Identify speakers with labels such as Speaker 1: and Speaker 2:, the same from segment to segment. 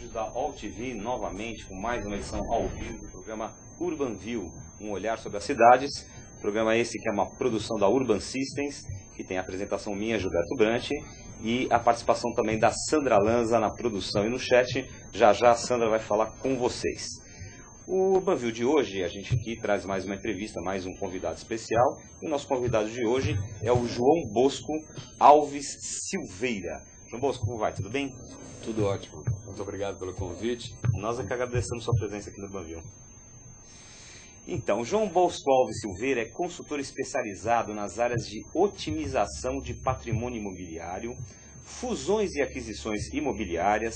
Speaker 1: estúdio da AllTV novamente com mais uma edição ao vivo do programa Urban View, um olhar sobre as cidades. Programa esse que é uma produção da Urban Systems, que tem a apresentação minha, Gilberto Brant, e a participação também da Sandra Lanza na produção e no chat. Já já a Sandra vai falar com vocês. O Urban View de hoje, a gente aqui traz mais uma entrevista, mais um convidado especial. E o nosso convidado de hoje é o João Bosco Alves Silveira. João Bosco, como vai? Tudo bem?
Speaker 2: Tudo ótimo. Muito obrigado pelo convite.
Speaker 1: Nós é que agradecemos sua presença aqui no Urban View. Então, João Bosco Alves Silveira é consultor especializado nas áreas de otimização de patrimônio imobiliário, fusões e aquisições imobiliárias,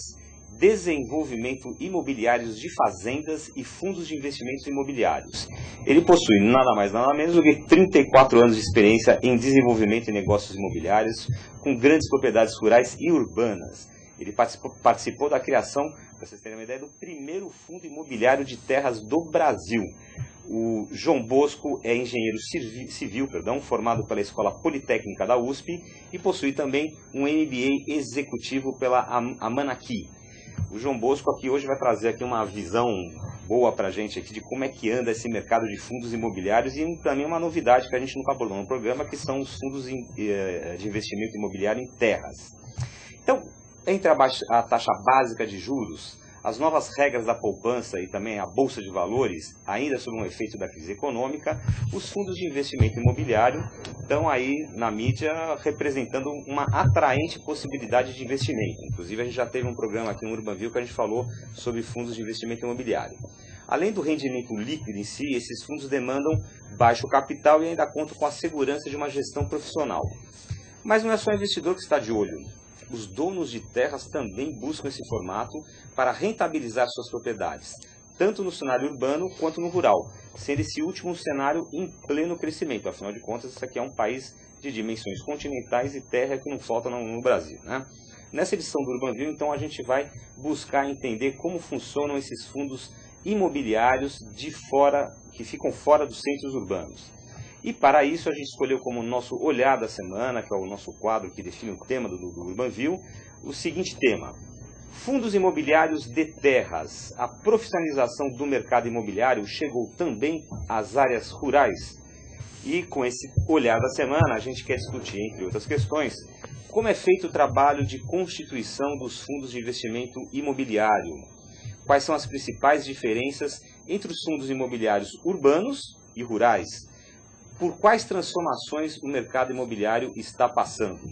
Speaker 1: desenvolvimento imobiliários de fazendas e fundos de investimentos imobiliários. Ele possui nada mais nada menos do que 34 anos de experiência em desenvolvimento e negócios imobiliários, com grandes propriedades rurais e urbanas. Ele participou da criação, para vocês terem uma ideia, do primeiro fundo imobiliário de terras do Brasil. O João Bosco é engenheiro civil, formado pela Escola Politécnica da USP e possui também um MBA executivo pela Amanaqui. O João Bosco aqui hoje vai trazer aqui uma visão boa para a gente aqui de como é que anda esse mercado de fundos imobiliários e também uma novidade que a gente nunca abordou no programa, que são os fundos de investimento imobiliário em terras. Então, entre a taxa básica de juros, as novas regras da poupança e também a Bolsa de Valores, ainda sob um efeito da crise econômica, os fundos de investimento imobiliário estão aí na mídia representando uma atraente possibilidade de investimento. Inclusive, a gente já teve um programa aqui no Urban View que a gente falou sobre fundos de investimento imobiliário. Além do rendimento líquido em si, esses fundos demandam baixo capital e ainda contam com a segurança de uma gestão profissional. Mas não é só o investidor que está de olho. Os donos de terras também buscam esse formato para rentabilizar suas propriedades, tanto no cenário urbano quanto no rural, sendo esse último um cenário em pleno crescimento. Afinal de contas, isso aqui é um país de dimensões continentais e terra que não falta no Brasil, né? Nessa edição do Urban View, então, a gente vai buscar entender como funcionam esses fundos imobiliários que ficam fora dos centros urbanos. E para isso a gente escolheu como nosso olhar da semana, que é o nosso quadro que define o tema do Urban View, o seguinte tema: fundos imobiliários de terras. A profissionalização do mercado imobiliário chegou também às áreas rurais. E com esse olhar da semana a gente quer discutir, entre outras questões, como é feito o trabalho de constituição dos fundos de investimento imobiliário. Quais são as principais diferenças entre os fundos imobiliários urbanos e rurais? Por quais transformações o mercado imobiliário está passando?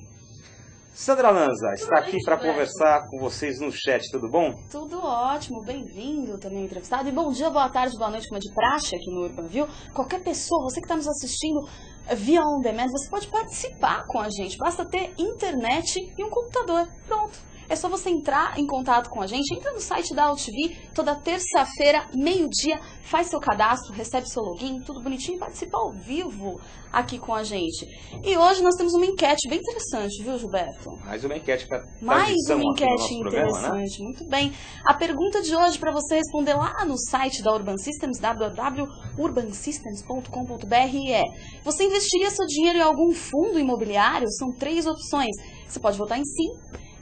Speaker 1: Sandra Lanza está aqui para conversar com vocês no chat, tudo bom?
Speaker 3: Tudo ótimo, bem-vindo também entrevistado. E bom dia, boa tarde, boa noite, como é de praxe aqui no Urban View. Qualquer pessoa, você que está nos assistindo via on demand, você pode participar com a gente. Basta ter internet e um computador. Pronto. É só você entrar em contato com a gente, entra no site da AllTV, toda terça-feira, meio-dia, faz seu cadastro, recebe seu login, tudo bonitinho, e participa ao vivo aqui com a gente. E hoje nós temos uma enquete bem interessante, viu, Gilberto?
Speaker 1: Mais uma enquete para
Speaker 3: Mais uma enquete interessante, programa, né? Muito bem. A pergunta de hoje para você responder lá no site da Urban Systems, www.urbansystems.com.br é: você investiria seu dinheiro em algum fundo imobiliário? São 3 opções. Você pode votar em sim,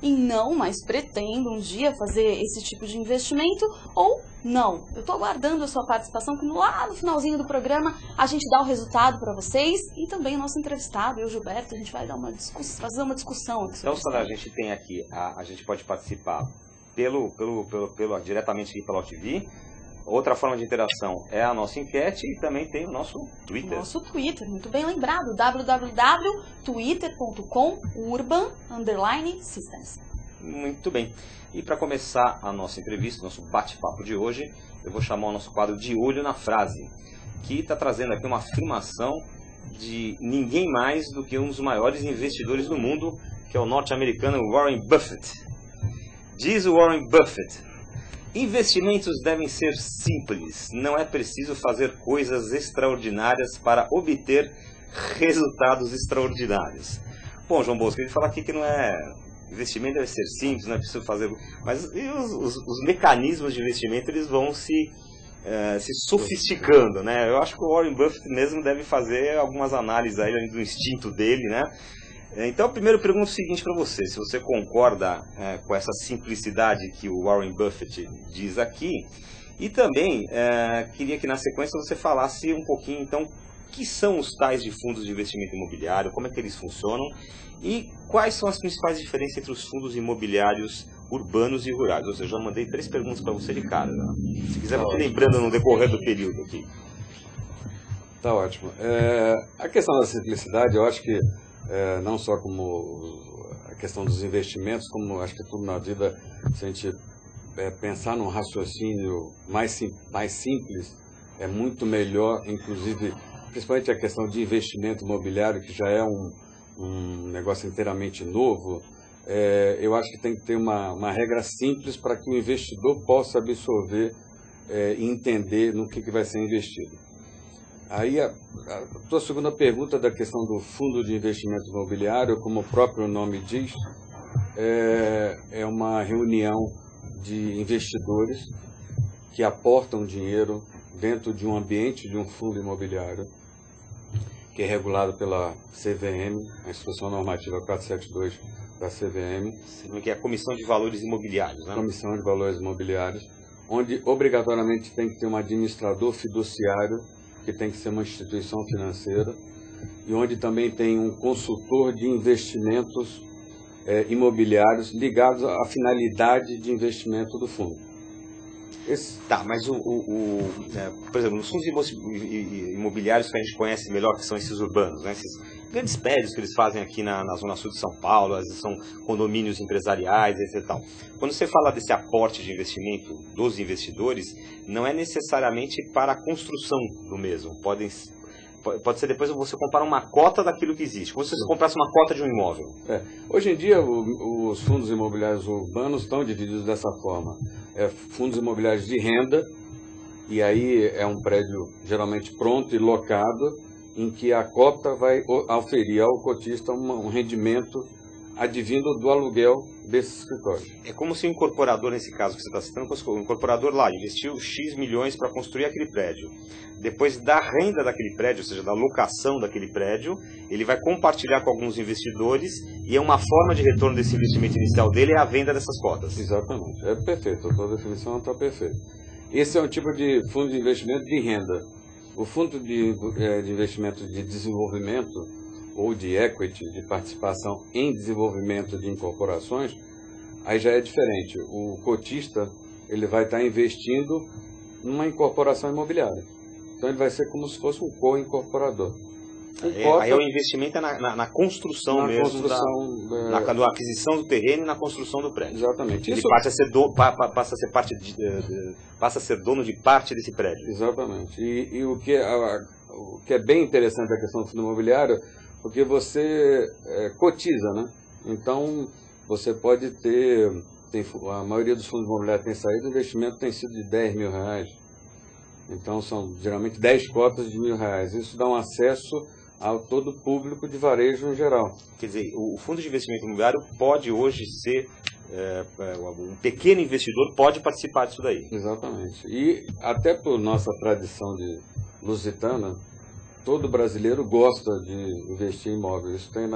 Speaker 3: em não, mas pretendo um dia fazer esse tipo de investimento, ou não. Eu estou aguardando a sua participação, que lá no finalzinho do programa a gente dá o resultado para vocês e também o nosso entrevistado, eu, Gilberto, a gente vai dar fazer uma discussão aqui.
Speaker 1: Então, Sandra, a gente tem aqui, a gente pode participar diretamente aqui pela AllTV. Outra forma de interação é a nossa enquete e também tem o nosso Twitter.
Speaker 3: Nosso Twitter, muito bem lembrado, www.twitter.com/urban_systems.
Speaker 1: Muito bem. E para começar a nossa entrevista, nosso bate-papo de hoje, eu vou chamar o nosso quadro De Olho na Frase, que está trazendo aqui uma afirmação de ninguém mais do que um dos maiores investidores do mundo, que é o norte-americano Warren Buffett. Diz o Warren Buffett: investimentos devem ser simples, não é preciso fazer coisas extraordinárias para obter resultados extraordinários. Bom, João Bosco, ele fala aqui que não é... investimento deve ser simples, não é preciso fazer... Mas os mecanismos de investimento eles vão se sofisticando, né? Eu acho que o Warren Buffett mesmo deve fazer algumas análises aí do instinto dele, né? Então, a primeira pergunta é o seguinte para você, se você concorda com essa simplicidade que o Warren Buffett diz aqui, e também queria que na sequência você falasse um pouquinho, então, o que são os tais de fundos de investimento imobiliário, como é que eles funcionam e quais são as principais diferenças entre os fundos imobiliários urbanos e rurais. Ou seja, eu já mandei 3 perguntas para você de cara. Né? Se quiser, vou lembrando no decorrer do período aqui.
Speaker 2: Tá ótimo. A questão da simplicidade, eu acho que não só como a questão dos investimentos, como acho que tudo na vida, se a gente pensar num raciocínio mais simples, é muito melhor, inclusive, principalmente a questão de investimento imobiliário, que já é um negócio inteiramente novo. Eu acho que tem que ter uma regra simples para que o investidor possa absorver e entender no que vai ser investido. Aí a tua segunda pergunta da questão do fundo de investimento imobiliário, como o próprio nome diz, é uma reunião de investidores que aportam dinheiro dentro de um ambiente de um fundo imobiliário, que é regulado pela CVM, a Instrução Normativa 472 da CVM.
Speaker 1: Que é a Comissão de Valores Imobiliários, né?
Speaker 2: Comissão de Valores Imobiliários, onde obrigatoriamente tem que ter um administrador fiduciário, que tem que ser uma instituição financeira, e onde também tem um consultor de investimentos imobiliários ligados à finalidade de investimento do fundo.
Speaker 1: Tá, mas por exemplo, os fundos imobiliários que a gente conhece melhor, que são esses urbanos, né? Esses grandes prédios que eles fazem aqui na Zona Sul de São Paulo, são condomínios empresariais, etc. Tal. Quando você fala desse aporte de investimento dos investidores, não é necessariamente para a construção do mesmo. Pode ser depois você comprar uma cota daquilo que existe, como se você comprasse uma cota de um imóvel.
Speaker 2: Hoje em dia, os fundos imobiliários urbanos estão divididos dessa forma. Fundos imobiliários de renda, e aí é um prédio geralmente pronto e locado, em que a cota vai oferir ao cotista um rendimento advindo do aluguel desse escritório.
Speaker 1: É como se o incorporador, nesse caso que você está citando, o incorporador lá investiu X milhões para construir aquele prédio. Depois da renda daquele prédio, ou seja, da locação daquele prédio, ele vai compartilhar com alguns investidores e é uma forma de retorno desse investimento inicial dele é a venda dessas cotas. Exatamente.
Speaker 2: É perfeito, a tua definição está perfeita. Esse é um tipo de fundo de investimento de renda. O fundo de investimento de desenvolvimento ou de equity, de participação em desenvolvimento de incorporações, aí já é diferente. O cotista ele vai estar investindo numa incorporação imobiliária. Então ele vai ser como se fosse um co-incorporador.
Speaker 1: Aí o investimento é na construção mesmo, na aquisição do terreno e na construção do prédio.
Speaker 2: Exatamente.
Speaker 1: Ele passa a ser dono de parte desse prédio.
Speaker 2: Exatamente. E o que é bem interessante da questão do fundo imobiliário, porque você cotiza, né? Então, você pode ter... a maioria dos fundos imobiliários tem saído, o investimento tem sido de R$10 mil. Então, são geralmente 10 cotas de R$1.000. Isso dá um acesso ao todo público de varejo em geral.
Speaker 1: Quer dizer, o fundo de investimento imobiliário pode hoje ser... um pequeno investidor pode participar disso daí.
Speaker 2: Exatamente. E até por nossa tradição de lusitana, todo brasileiro gosta de investir em imóvel. Isso tem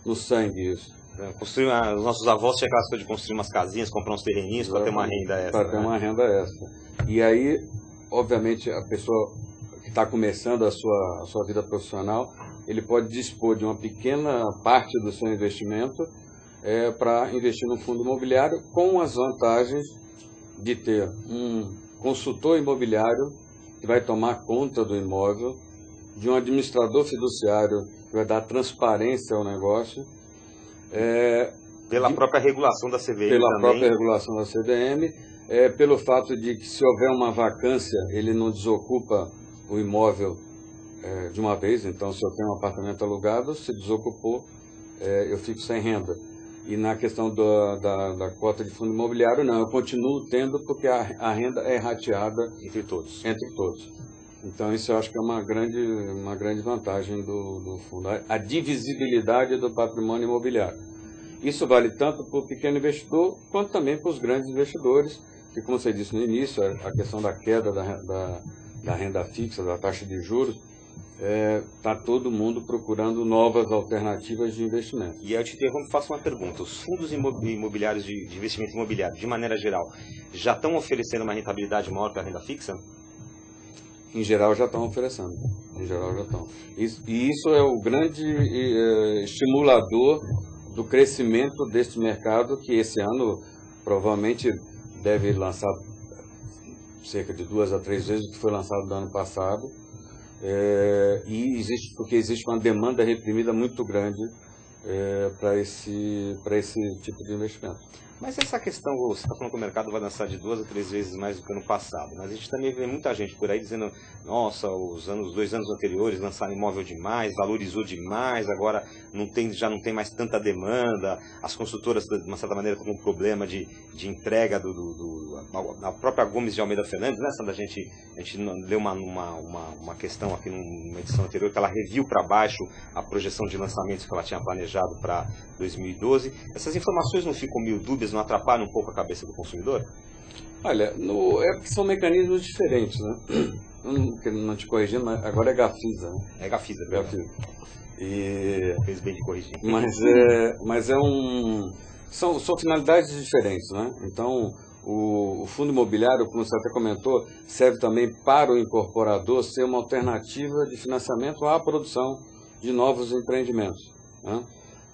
Speaker 2: no sangue, isso.
Speaker 1: Os nossos avós tinham aquela coisa de construir umas casinhas, comprar uns terreninhos para ter uma renda extra.
Speaker 2: Para ter uma renda extra. E aí, obviamente, a pessoa que está começando a sua vida profissional, ele pode dispor de uma pequena parte do seu investimento para investir no fundo imobiliário, com as vantagens de ter um consultor imobiliário que vai tomar conta do imóvel, de um administrador fiduciário que vai dar transparência ao negócio.
Speaker 1: Pela própria regulação da CVM
Speaker 2: Pela
Speaker 1: também.
Speaker 2: própria regulação da CVM, pelo fato de que se houver uma vacância, ele não desocupa o imóvel de uma vez. Então, se eu tenho um apartamento alugado, se desocupou, eu fico sem renda. E na questão da cota de fundo imobiliário, não, eu continuo tendo, porque a renda é rateada
Speaker 1: entre todos.
Speaker 2: Então, isso eu acho que é uma grande vantagem do fundo, a divisibilidade do patrimônio imobiliário. Isso vale tanto para o pequeno investidor, quanto também para os grandes investidores, que, como você disse no início, a questão da queda da renda fixa, da taxa de juros, está todo mundo procurando novas alternativas de investimento.
Speaker 1: E aí eu te interrompo e faço uma pergunta. Os fundos imobiliários de investimento imobiliário, de maneira geral, já estão oferecendo uma rentabilidade maior que a renda fixa?
Speaker 2: Em geral já estão oferecendo. Em geral já estão. E isso é o grande estimulador do crescimento deste mercado, que esse ano provavelmente deve lançar cerca de 2 a 3 vezes o que foi lançado no ano passado. Porque existe uma demanda reprimida muito grande para esse tipo de investimento.
Speaker 1: Mas essa questão, você está falando que o mercado vai lançar de 2 a 3 vezes mais do que ano passado, mas a gente também vê muita gente por aí dizendo, nossa, os 2 anos anteriores lançaram imóvel demais, valorizou demais, agora já não tem mais tanta demanda, as construtoras, de uma certa maneira, estão com um problema de entrega a própria Gomes de Almeida Fernandes, né, Sandra? A gente leu uma questão aqui numa edição anterior, que ela reviu para baixo a projeção de lançamentos que ela tinha planejado para 2012. Essas informações não ficam meio dúbias, não atrapalham um pouco a cabeça do consumidor?
Speaker 2: Olha, é porque são mecanismos diferentes, né? Não te corrigindo, mas agora é Gafisa, né?
Speaker 1: É Gafisa. Fez bem de corrigir.
Speaker 2: São finalidades diferentes, né? Então, o fundo imobiliário, como você até comentou, serve também para o incorporador ser uma alternativa de financiamento à produção de novos empreendimentos, né?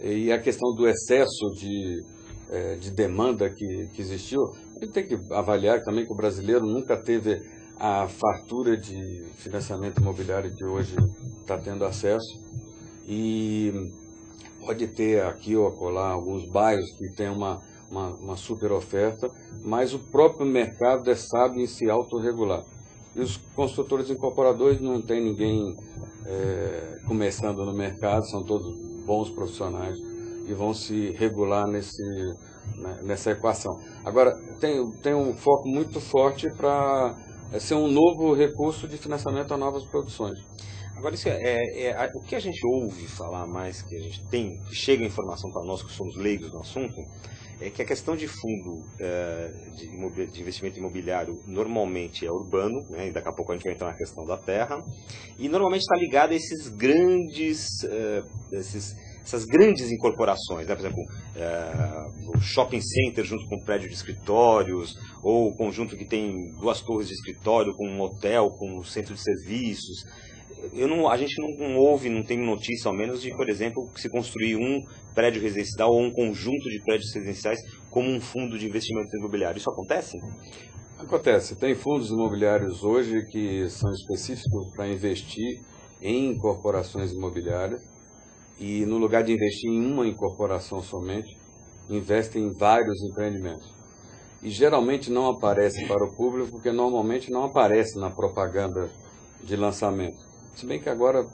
Speaker 2: E a questão do excesso de demanda que existiu, a gente tem que avaliar também que o brasileiro nunca teve a fartura de financiamento imobiliário que hoje está tendo acesso, e pode ter aqui ou acolá alguns bairros que tem uma super oferta, mas o próprio mercado sabe em se autorregular. E os construtores incorporadores não tem ninguém começando no mercado, são todos bons profissionais e vão se regular nessa equação. Agora, tem um foco muito forte para ser um novo recurso de financiamento a novas produções.
Speaker 1: Agora, isso o que a gente ouve falar mais, que a gente tem, que chega a informação para nós que somos leigos no assunto, é que a questão de fundo de investimento imobiliário normalmente é urbano, né, e daqui a pouco a gente vai entrar na questão da terra, e normalmente está ligado a essas grandes incorporações, né? Por exemplo, o shopping center junto com um prédio de escritórios, ou o conjunto que tem 2 torres de escritório, com um hotel, com um centro de serviços. A gente não ouve, não tem notícia ao menos de, por exemplo, se construir um prédio residencial ou um conjunto de prédios residenciais como um fundo de investimento imobiliário. Isso acontece?
Speaker 2: Acontece. Tem fundos imobiliários hoje que são específicos para investir em incorporações imobiliárias, e no lugar de investir em uma incorporação somente, investem em vários empreendimentos. E geralmente não aparece para o público, porque normalmente não aparece na propaganda de lançamento. Se bem que agora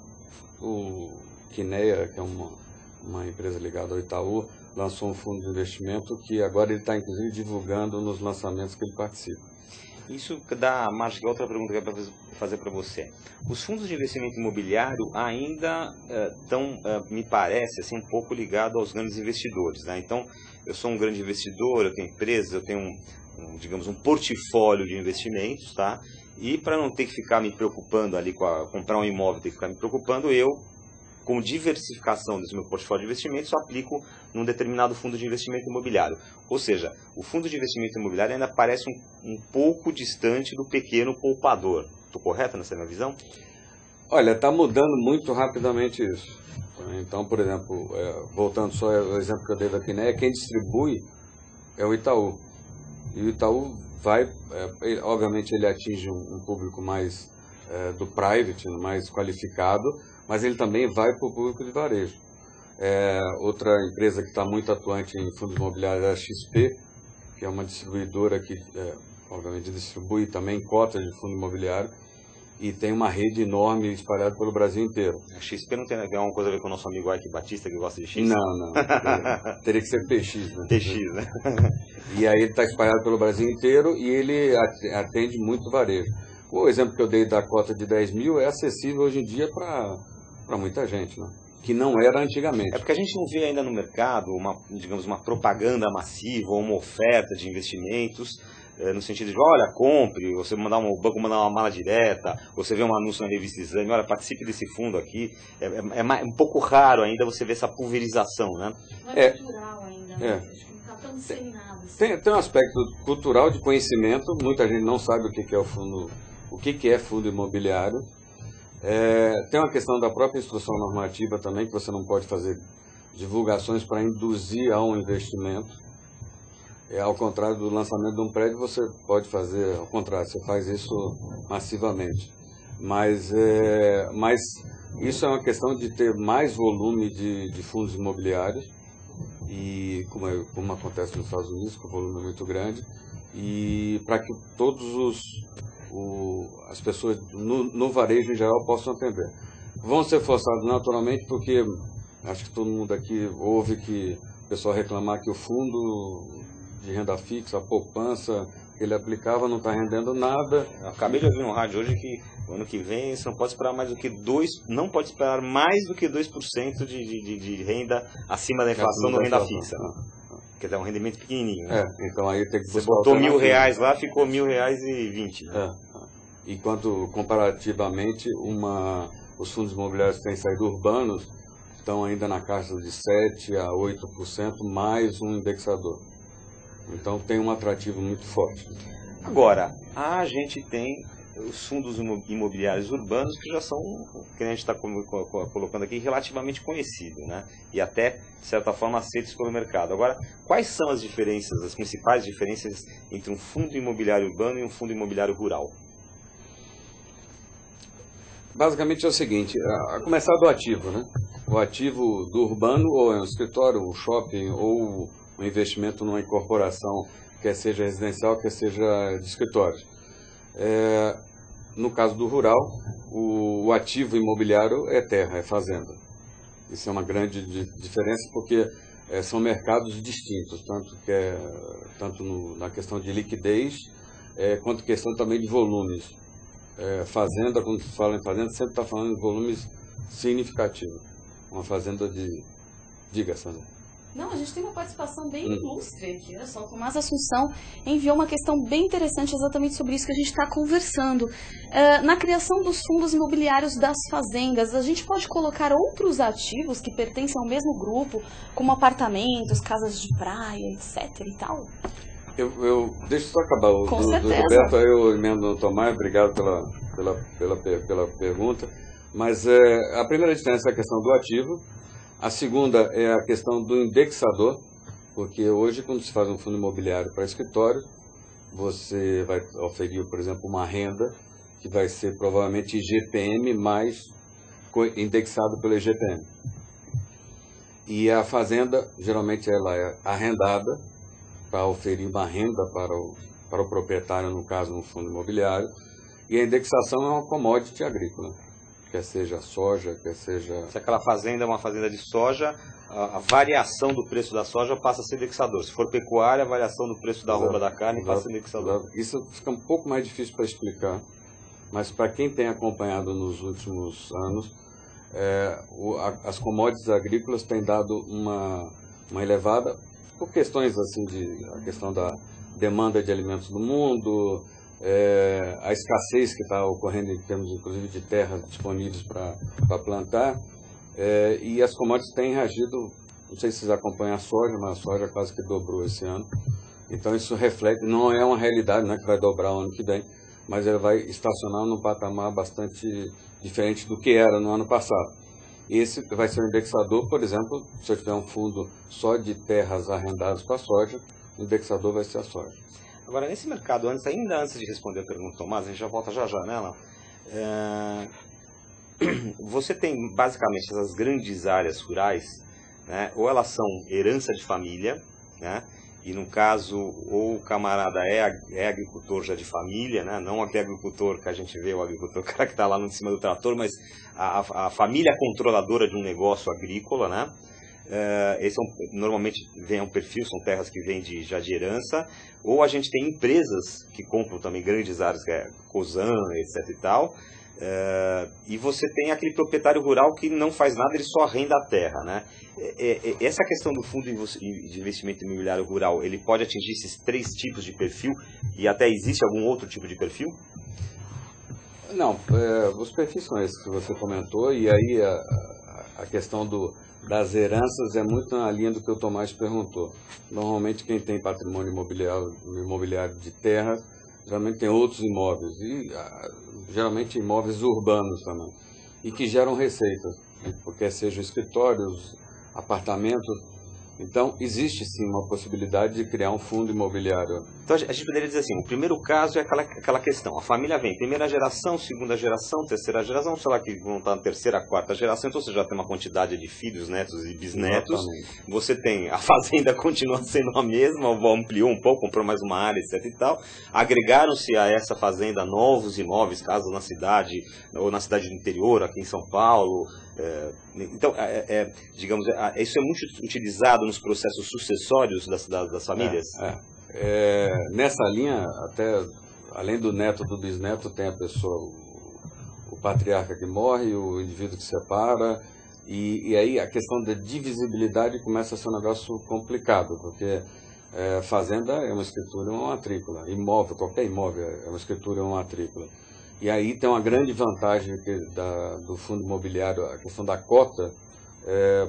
Speaker 2: o Kinea, que é uma empresa ligada ao Itaú, lançou um fundo de investimento que agora ele está inclusive divulgando nos lançamentos que ele participa.
Speaker 1: Isso dá margem a outra pergunta que eu quero fazer para você. Os fundos de investimento imobiliário ainda estão, me parece, assim, um pouco ligados aos grandes investidores, né? Então, eu sou um grande investidor, eu tenho empresas, eu tenho digamos, um portfólio de investimentos, tá? E para não ter que ficar me preocupando ali comprar um imóvel, ter que ficar me preocupando, eu, com diversificação desse meu portfólio de investimentos, aplico num determinado fundo de investimento imobiliário. Ou seja, o fundo de investimento imobiliário ainda parece um pouco distante do pequeno poupador. Estou correto nessa minha visão?
Speaker 2: Olha, está mudando muito rapidamente isso. Então, por exemplo, voltando só ao exemplo que eu dei da Kinea, quem distribui é o Itaú. E o Itaú obviamente ele atinge um público mais do private, mais qualificado, mas ele também vai para o público de varejo. Outra empresa que está muito atuante em fundos imobiliários é a XP, que é uma distribuidora que, obviamente, distribui também cotas de fundo imobiliário e tem uma rede enorme espalhada pelo Brasil inteiro.
Speaker 1: A XP não tem alguma coisa a ver com o nosso amigo Ike Batista, que gosta de X?
Speaker 2: Não. Teria que ser PX, né?
Speaker 1: TX, né?
Speaker 2: E aí ele está espalhado pelo Brasil inteiro e ele atende muito varejo. O exemplo que eu dei da cota de 10 mil é acessível hoje em dia para muita gente, né? Que não era antigamente.
Speaker 1: É porque a gente não vê ainda no mercado digamos, uma propaganda massiva ou uma oferta de investimentos no sentido de, olha, compre, você o banco mandar uma mala direta, você vê um anúncio na revista Exame, olha, participe desse fundo aqui. É um pouco raro ainda você ver essa pulverização, né?
Speaker 3: Não é cultural ainda, né? Acho que não está tão disseminado assim.
Speaker 2: Tem um aspecto cultural de conhecimento, muita gente não sabe o que é o fundo, o que é fundo imobiliário. Tem uma questão da própria instrução normativa também, que você não pode fazer divulgações para induzir a um investimento. Ao contrário do lançamento de um prédio, você pode fazer, ao contrário, você faz isso massivamente. Mas isso é uma questão de ter mais volume de fundos imobiliários, e como acontece nos Estados Unidos, que o volume é muito grande, e para que todos as pessoas no varejo em geral possam atender. Vão ser forçados naturalmente, porque acho que todo mundo aqui ouve que o pessoal reclamar que o fundo de renda fixa, a poupança que ele aplicava não está rendendo nada.
Speaker 1: Eu acabei de ouvir no rádio hoje que o ano que vem você não pode esperar mais do que 2% de renda acima da inflação no renda fixa. Quer dizer, um rendimento pequenininho. Né?
Speaker 2: Então aí tem que
Speaker 1: você botou R$1.000 lá, ficou R$1.000,20. Né?
Speaker 2: Enquanto comparativamente os fundos imobiliários que têm saído urbanos estão ainda na casa de 7% a 8% mais um indexador. Então tem um atrativo muito forte.
Speaker 1: Agora, a gente tem os fundos imobiliários urbanos que já são, que a gente está colocando aqui, relativamente conhecidos, né? E até, de certa forma, aceitos pelo mercado. Agora, quais são as diferenças, as principais diferenças entre um fundo imobiliário urbano e um fundo imobiliário rural?
Speaker 2: Basicamente é o seguinte, a começar do ativo, né? O ativo do urbano, ou é um escritório, um shopping, ou um investimento numa incorporação, quer seja residencial, quer seja de escritório. No caso do rural, o ativo imobiliário é terra, é fazenda. Isso é uma grande diferença, porque são mercados distintos, tanto na questão de liquidez, quanto questão também de volumes. Fazenda, quando se fala em fazenda, sempre está falando de volumes significativos. Uma fazenda de... Diga, Sandra.
Speaker 3: Não, a gente tem uma participação bem ilustre aqui. Olha só, o Tomás Assunção enviou uma questão bem interessante exatamente sobre isso que a gente está conversando. Na criação dos fundos imobiliários das fazendas, a gente pode colocar outros ativos que pertencem ao mesmo grupo, como apartamentos, casas de praia, etc. e tal?
Speaker 2: Deixa eu só acabar o do Roberto, aí eu emendo no Tomás, obrigado pela pergunta. Mas a primeira diferença é a questão do ativo. A segunda é a questão do indexador, porque hoje, quando se faz um fundo imobiliário para escritório, você vai oferir, por exemplo, uma renda que vai ser provavelmente IGPM mais indexado pelo IGPM. E a fazenda, geralmente, ela é arrendada para oferir uma renda para o proprietário, no caso, um fundo imobiliário, e a indexação é uma commodity agrícola. Quer seja soja, quer seja...
Speaker 1: Se aquela fazenda é uma fazenda de soja, a variação do preço da soja passa a ser indexador. Se for pecuária, a variação do preço da arroba da carne passa a ser indexador.
Speaker 2: Isso fica um pouco mais difícil para explicar, mas para quem tem acompanhado nos últimos anos, as commodities agrícolas têm dado uma elevada, por questões assim a questão da demanda de alimentos no mundo, a escassez que está ocorrendo em termos, inclusive, de terras disponíveis para plantar, e as commodities têm reagido. Não sei se vocês acompanham a soja, mas a soja quase que dobrou esse ano. Então isso reflete, não é uma realidade, não é que vai dobrar o ano que vem, mas ela vai estacionar num patamar bastante diferente do que era no ano passado. Esse vai ser um indexador, por exemplo, se eu tiver um fundo só de terras arrendadas para soja, o indexador vai ser a soja.
Speaker 1: Agora, nesse mercado, ainda antes de responder a pergunta do Tomás, a gente já volta já nela, você tem basicamente essas grandes áreas rurais, né, ou elas são herança de família, né, e no caso, ou o camarada é agricultor já de família, né, não aquele agricultor que a gente vê, o agricultor, o cara que está lá em cima do trator, mas a família controladora de um negócio agrícola, né. Esse normalmente vem um perfil, são terras que vêm já de herança, ou a gente tem empresas que compram também grandes áreas, que é Cosan, etc e tal, E você tem aquele proprietário rural que não faz nada, ele só arrenda a terra, né? Essa questão do fundo de investimento imobiliário rural, ele pode atingir esses 3 tipos de perfil e até existe algum outro tipo de perfil?
Speaker 2: Não, os perfis são esses que você comentou, e aí a questão das heranças é muito na linha do que o Tomás perguntou. Normalmente quem tem patrimônio imobiliário de terra, geralmente tem outros imóveis, e geralmente imóveis urbanos também, e que geram receitas, porque sejam escritórios, apartamentos. Então, existe sim uma possibilidade de criar um fundo imobiliário.
Speaker 1: Então, a gente poderia dizer assim, o primeiro caso é aquela questão, a família vem, primeira geração, segunda geração, terceira geração, sei lá que vão estar na terceira, quarta geração, então você já tem uma quantidade de filhos, netos e bisnetos. Exatamente. Você tem, a fazenda continua sendo a mesma, ampliou um pouco, comprou mais uma área, etc e tal. Agregaram-se a essa fazenda novos imóveis, casas na cidade, ou na cidade do interior, aqui em São Paulo. Então, digamos, isso é muito utilizado nos processos sucessórios das famílias?
Speaker 2: Nessa linha, até além do neto do bisneto, tem a pessoa, o patriarca que morre, o indivíduo que separa, e aí a questão da divisibilidade começa a ser um negócio complicado, porque fazenda é uma escritura e uma matrícula, imóvel, qualquer imóvel é uma escritura e uma matrícula. E aí tem uma grande vantagem do fundo imobiliário, a questão da cota,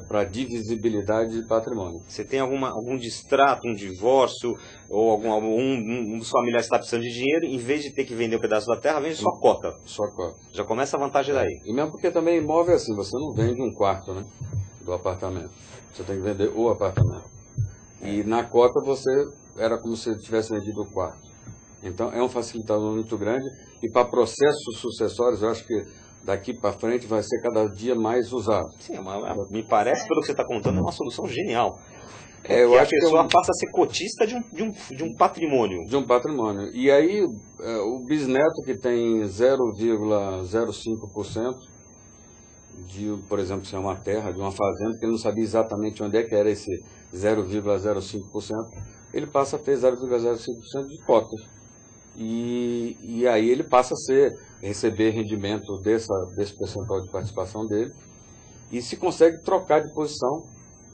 Speaker 2: para divisibilidade de patrimônio.
Speaker 1: Você tem algum distrato, um divórcio, ou um dos familiares está precisando de dinheiro, em vez de ter que vender um pedaço da terra, vende só cota.
Speaker 2: Só cota.
Speaker 1: Já começa a vantagem daí.
Speaker 2: E mesmo porque também imóvel é assim, você não vende um quarto, né, do apartamento. Você tem que vender o apartamento. E na cota era como se tivesse vendido o quarto. Então é um facilitador muito grande, e para processos sucessórios eu acho que daqui para frente vai ser cada dia mais usado.
Speaker 1: Sim, me parece, pelo que você está contando, uma solução genial.
Speaker 2: Eu acho
Speaker 1: que a pessoa passa a ser cotista de um patrimônio.
Speaker 2: De um patrimônio. E aí o bisneto que tem 0,05% por exemplo, se é uma terra, de uma fazenda, que ele não sabia exatamente onde é que era esse 0,05%, ele passa a ter 0,05% de cotas. E aí ele passa a receber rendimento desse percentual de participação dele, e se consegue trocar de posição,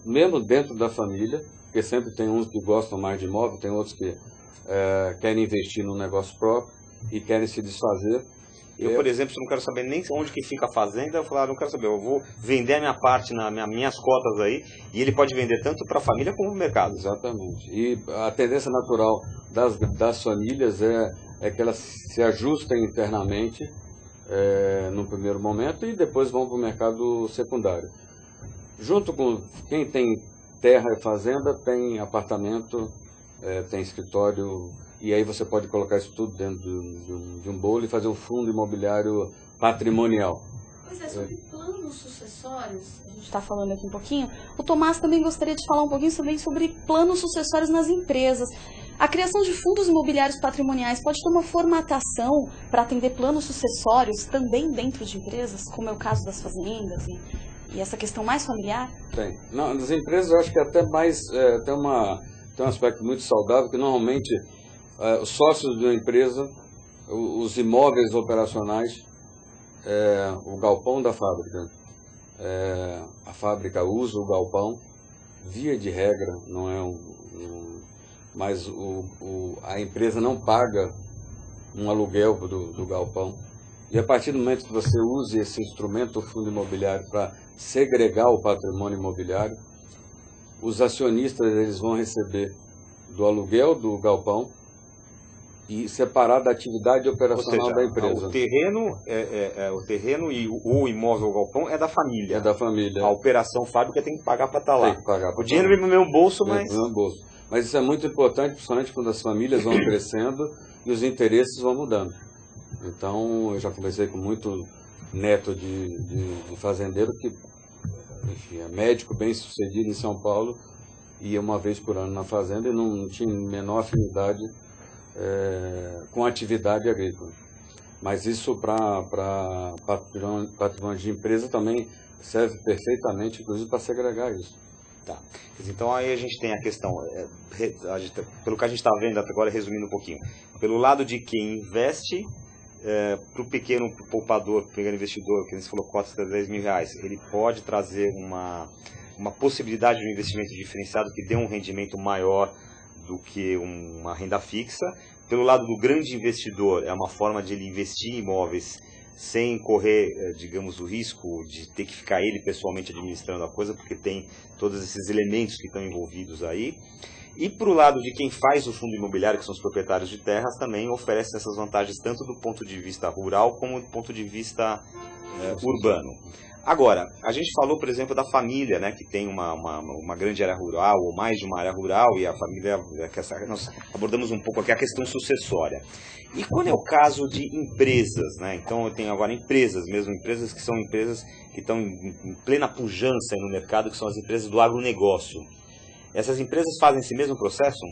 Speaker 2: mesmo dentro da família, porque sempre tem uns que gostam mais de imóvel, tem outros que querem investir no negócio próprio e querem se desfazer.
Speaker 1: Eu, por exemplo, se não quero saber nem onde que fica a fazenda, eu falo, não quero saber, eu vou vender a minha parte, minhas cotas aí, e ele pode vender tanto para a família como para o mercado.
Speaker 2: Exatamente. E a tendência natural das famílias é que elas se ajustem internamente no primeiro momento e depois vão para o mercado secundário. Junto com quem tem terra e fazenda, tem apartamento, tem escritório. E aí você pode colocar isso tudo dentro de um bolo e fazer um fundo imobiliário patrimonial.
Speaker 3: Pois é, sobre planos sucessórios, a gente está falando aqui um pouquinho. O Tomás também gostaria de falar um pouquinho também sobre planos sucessórios nas empresas. A criação de fundos imobiliários patrimoniais pode ter uma formatação para atender planos sucessórios também dentro de empresas, como é o caso das fazendas e essa questão mais familiar?
Speaker 2: Tem. Não, nas empresas eu acho que até mais tem um aspecto muito saudável, que normalmente os sócios de uma empresa, os imóveis operacionais, o galpão da fábrica, a fábrica usa o galpão, via de regra, não é mas a empresa não paga um aluguel do galpão. E a partir do momento que você use esse instrumento, o fundo imobiliário, para segregar o patrimônio imobiliário, os acionistas eles vão receber do aluguel do galpão e separar da atividade operacional da empresa.
Speaker 1: O terreno e o imóvel, o galpão, é da família.
Speaker 2: É da família.
Speaker 1: A operação fábrica tem que pagar para estar lá.
Speaker 2: Tem que pagar.
Speaker 1: O dinheiro vem no meu bolso, mas...
Speaker 2: No meu bolso. Mas isso é muito importante, principalmente quando as famílias vão crescendo e os interesses vão mudando. Então, eu já conversei com muito neto de fazendeiro que, enfim, é médico bem sucedido em São Paulo, ia uma vez por ano na fazenda e não tinha menor afinidade com atividade agrícola. Mas isso para patrimônio de empresa também serve perfeitamente, inclusive para segregar isso.
Speaker 1: Tá. Então aí a gente tem a questão, pelo que a gente está vendo até agora, resumindo um pouquinho, pelo lado de quem investe, para o pequeno poupador, pequeno investidor, que você falou, cota de 10 mil reais, ele pode trazer uma possibilidade de um investimento diferenciado que dê um rendimento maior do que uma renda fixa. Pelo lado do grande investidor, é uma forma de ele investir em imóveis sem correr, digamos, o risco de ter que ficar ele pessoalmente administrando a coisa, porque tem todos esses elementos que estão envolvidos aí. E para o lado de quem faz o fundo imobiliário, que são os proprietários de terras, também oferece essas vantagens tanto do ponto de vista rural como do ponto de vista urbano. Agora, a gente falou, por exemplo, da família, né, que tem uma grande área rural, ou mais de uma área rural, e a família, nós abordamos um pouco aqui a questão sucessória. E quando é o caso de empresas, né, então eu tenho agora empresas mesmo, empresas que são empresas que estão em plena pujança no mercado, que são as empresas do agronegócio. Essas empresas fazem esse mesmo processo?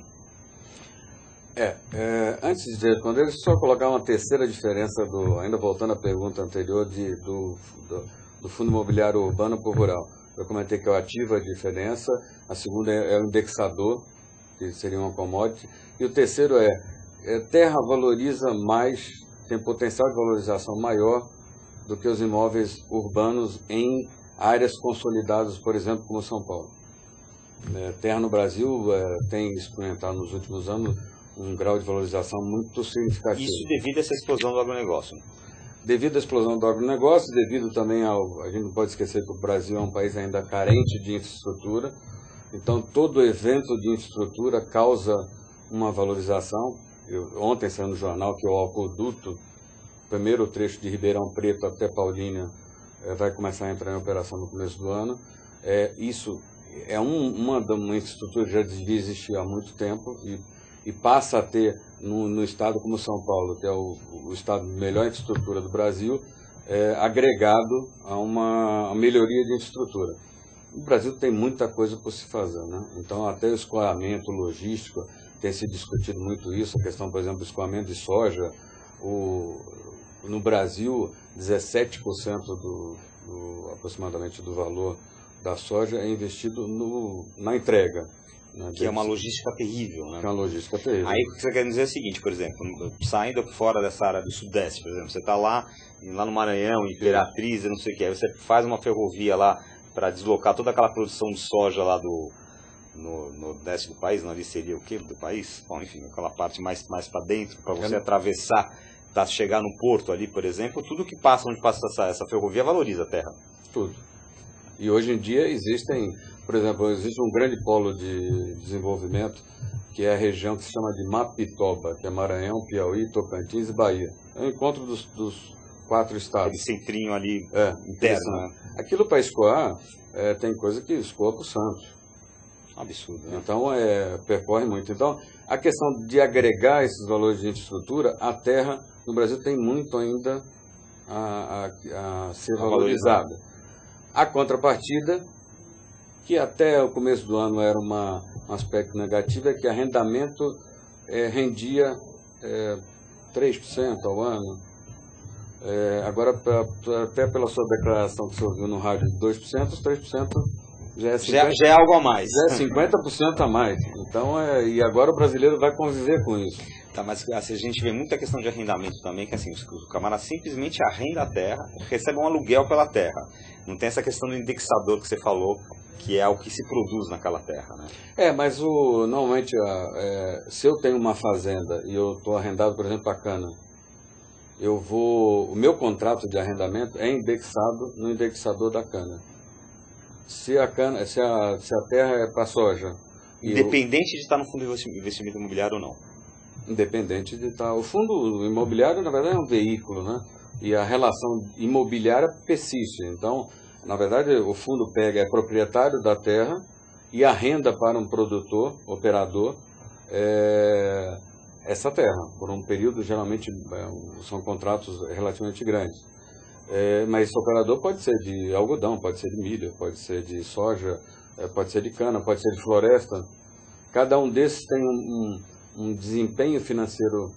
Speaker 2: Antes de responder, deixa eu só colocar uma terceira diferença, ainda voltando à pergunta anterior, do fundo imobiliário urbano por rural. Eu comentei que o ativo é a diferença, a segunda é o indexador, que seria uma commodity, e o terceiro terra valoriza mais, tem potencial de valorização maior do que os imóveis urbanos em áreas consolidadas, por exemplo, como São Paulo. Terra no Brasil tem experimentado nos últimos anos um grau de valorização muito significativo.
Speaker 1: Isso devido a essa explosão do agronegócio.
Speaker 2: Devido à explosão do agronegócio, devido também a gente não pode esquecer que o Brasil é um país ainda carente de infraestrutura, então todo evento de infraestrutura causa uma valorização. Ontem saiu no jornal que o aqueduto, o primeiro trecho de Ribeirão Preto até Paulínia, vai começar a entrar em operação no começo do ano. Isso é uma infraestrutura que já devia existir há muito tempo e passa a ter, no estado como São Paulo, que é o estado de melhor infraestrutura do Brasil, agregado a uma melhoria de infraestrutura. O Brasil tem muita coisa por se fazer, né? Então, até o escoamento logístico, tem se discutido muito isso, a questão, por exemplo, do escoamento de soja. No Brasil, 17% aproximadamente do valor da soja é investido na entrega.
Speaker 1: Que é uma logística terrível, né?
Speaker 2: Que é uma logística terrível.
Speaker 1: Aí o que você quer dizer é o seguinte, por exemplo, saindo fora dessa área do Sudeste, por exemplo, você está lá no Maranhão, Imperatriz, não sei o que, aí você faz uma ferrovia lá para deslocar toda aquela produção de soja lá no Nordeste do país, ali seria o que do país? Bom, enfim, aquela parte mais para dentro, para você atravessar, chegar no porto ali, por exemplo, tudo que passa, onde passa essa ferrovia valoriza a terra.
Speaker 2: Tudo. E hoje em dia por exemplo, existe um grande polo de desenvolvimento, que é a região que se chama de Mapitoba, que é Maranhão, Piauí, Tocantins e Bahia. É o encontro dos 4 estados.
Speaker 1: Aquele centrinho ali interno, né?
Speaker 2: Aquilo para escoar, tem coisa que escoa para o Santos.
Speaker 1: Absurdo, né?
Speaker 2: Então, percorre muito. Então, a questão de agregar esses valores de infraestrutura, a terra no Brasil tem muito ainda a ser valorizada. A contrapartida, que até o começo do ano era um aspecto negativo, é que arrendamento rendia 3% ao ano. Agora, até pela sua declaração que você ouviu no rádio de 2%, os 3% já é 50%,
Speaker 1: já é algo a mais.
Speaker 2: Já é 50% a mais. Então, e agora o brasileiro vai conviver com isso.
Speaker 1: Tá, mas assim, a gente vê muita questão de arrendamento também, que assim, o camarada simplesmente arrenda a terra, recebe um aluguel pela terra. Não tem essa questão do indexador que você falou, que é o que se produz naquela terra, né?
Speaker 2: Mas normalmente, se eu tenho uma fazenda e eu estou arrendado, por exemplo, a cana, o meu contrato de arrendamento é indexado no indexador da cana. Se a terra é para soja...
Speaker 1: Independente de estar no fundo de investimento imobiliário ou não.
Speaker 2: Independente de estar... O fundo imobiliário, na verdade, é um veículo, né? E a relação imobiliária persiste. Então, na verdade, o fundo é proprietário da terra e arrenda para um produtor, operador, essa terra, por um período, geralmente, são contratos relativamente grandes. Mas esse operador pode ser de algodão, pode ser de milho, pode ser de soja, pode ser de cana, pode ser de floresta. Cada um desses tem um desempenho financeiro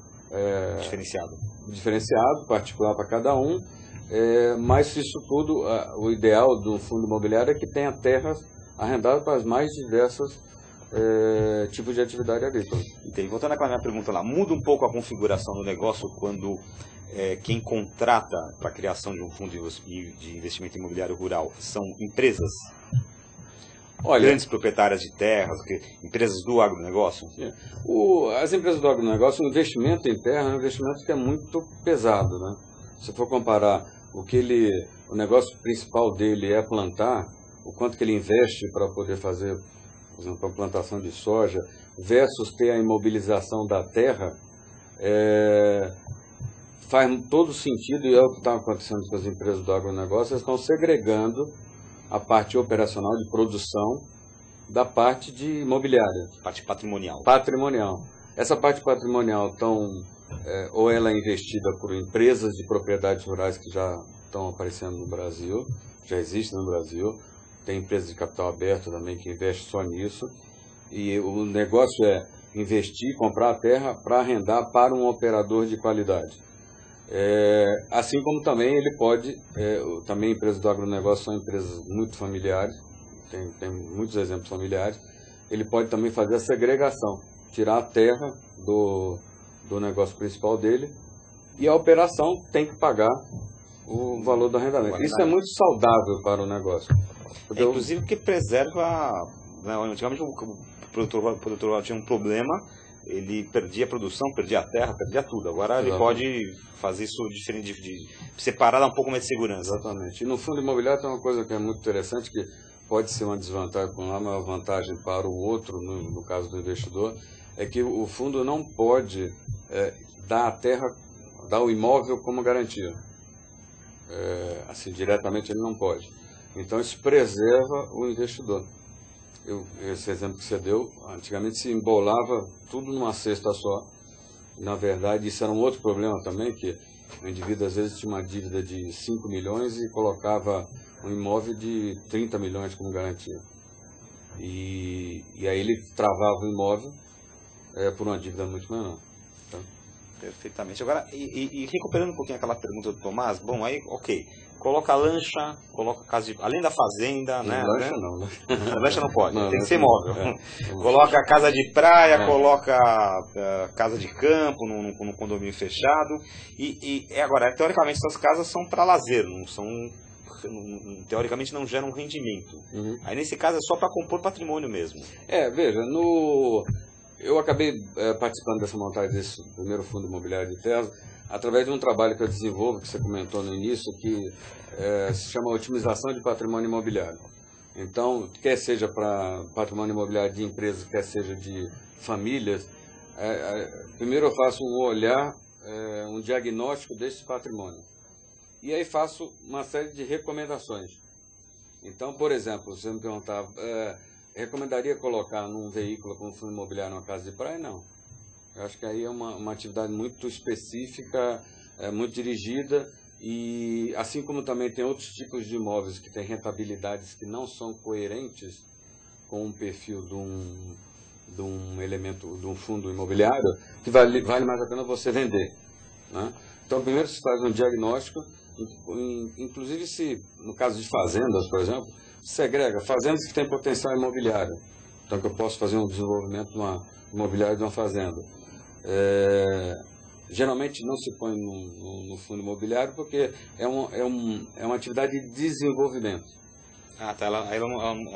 Speaker 2: diferenciado, particular para cada um, mas isso tudo, o ideal do fundo imobiliário é que tenha terras arrendadas para as mais diversas tipo de atividade agrícola.
Speaker 1: Entendi. Voltando àquela minha pergunta lá, muda um pouco a configuração do negócio quando quem contrata para a criação de um fundo de investimento imobiliário rural são empresas?
Speaker 2: Olha,
Speaker 1: grandes proprietárias de terras, empresas do agronegócio?
Speaker 2: As empresas do agronegócio, o investimento em terra é um investimento que é muito pesado, né? Se for comparar o negócio principal dele é plantar, o quanto que ele investe para poder fazer, por exemplo, a plantação de soja, versus ter a imobilização da terra, faz todo sentido, e é o que está acontecendo com as empresas do agronegócio, elas estão segregando a parte operacional de produção da parte de imobiliária.
Speaker 1: Parte patrimonial.
Speaker 2: Patrimonial. Essa parte patrimonial ou ela é investida por empresas de propriedades rurais que já estão aparecendo no Brasil, já existem no Brasil, tem empresas de capital aberto também que investem só nisso, e o negócio é investir, comprar a terra para arrendar para um operador de qualidade. Assim como também ele pode, também empresas do agronegócio são empresas muito familiares, tem muitos exemplos familiares, ele pode também fazer a segregação, tirar a terra do negócio principal dele, e a operação tem que pagar o valor do arrendamento. Isso é muito saudável para o negócio.
Speaker 1: Inclusive porque preserva, né, antigamente o produtor tinha um problema, ele perdia a produção, perdia a terra, perdia tudo. Agora ele pode fazer isso diferente, de separar, dar um pouco mais de segurança.
Speaker 2: Exatamente. E no fundo imobiliário tem uma coisa que é muito interessante, que pode ser uma desvantagem, uma vantagem para o outro, no caso do investidor, é que o fundo não pode dar o imóvel como garantia. Assim, diretamente ele não pode. Então isso preserva o investidor. Esse exemplo que você deu, antigamente se embolava tudo numa cesta só. Na verdade, isso era um outro problema também, que o indivíduo às vezes tinha uma dívida de 5 milhões e colocava um imóvel de 30 milhões como garantia. E aí ele travava o imóvel por uma dívida muito menor. Tá?
Speaker 1: Perfeitamente. Agora, e recuperando um pouquinho aquela pergunta do Tomás, bom, aí, ok, coloca lancha, coloca casa de... Além da fazenda, né?
Speaker 2: Lancha não, né?
Speaker 1: Lancha não pode, tem que ser móvel. Coloca casa de praia, coloca casa de campo num condomínio fechado. E agora, teoricamente, essas casas são para lazer, não são... Teoricamente não geram rendimento. Aí nesse caso é só para compor patrimônio mesmo.
Speaker 2: Veja, eu acabei participando dessa montagem desse primeiro fundo imobiliário de terras através de um trabalho que eu desenvolvo, que você comentou no início, que se chama otimização de patrimônio imobiliário. Então, quer seja para patrimônio imobiliário de empresas, quer seja de famílias, primeiro eu faço um diagnóstico desse patrimônio. E aí faço uma série de recomendações. Então, por exemplo, você me perguntava, recomendaria colocar num veículo como fundo imobiliário uma casa de praia? Não. Eu acho que aí é uma atividade muito específica, muito dirigida, e assim como também tem outros tipos de imóveis que têm rentabilidades que não são coerentes com o perfil de um elemento, de um fundo imobiliário, que vale mais a pena você vender, né? Então, primeiro se faz um diagnóstico, inclusive se, no caso de fazendas, por exemplo, segrega fazendas que têm potencial imobiliário. Então, que eu posso fazer um desenvolvimento imobiliário de uma fazenda. Geralmente não se põe no fundo imobiliário porque é uma atividade de desenvolvimento.
Speaker 1: Tá. Ela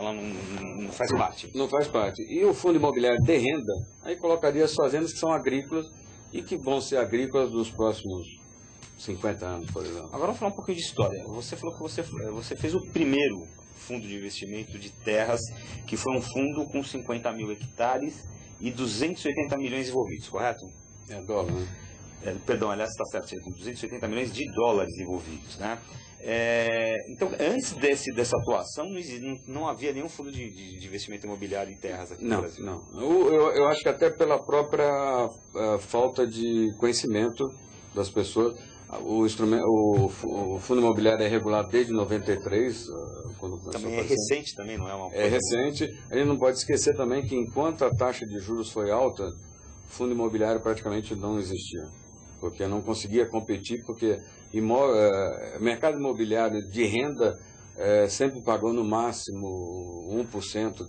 Speaker 1: não faz parte.
Speaker 2: Não faz parte. E o fundo imobiliário de renda, aí colocaria as fazendas que são agrícolas e que vão ser agrícolas nos próximos 50 anos, por exemplo.
Speaker 1: Agora vamos falar um pouquinho de história. Você falou que você fez o primeiro fundo de investimento de terras, que foi um fundo com 50 mil hectares e 280 milhões envolvidos, correto?
Speaker 2: Dólar, né?
Speaker 1: Perdão, aliás, está certo, com 280 milhões de dólares envolvidos, né? Então, antes dessa atuação, não havia nenhum fundo de investimento imobiliário em terras aqui no Brasil?
Speaker 2: Não. Eu acho que até pela própria falta de conhecimento das pessoas. O fundo imobiliário é regulado desde 93.
Speaker 1: Também é recente, também, não é uma coisa...
Speaker 2: É recente. A gente não pode esquecer também que enquanto a taxa de juros foi alta, o fundo imobiliário praticamente não existia. Porque não conseguia competir, porque mercado imobiliário de renda sempre pagou no máximo 1%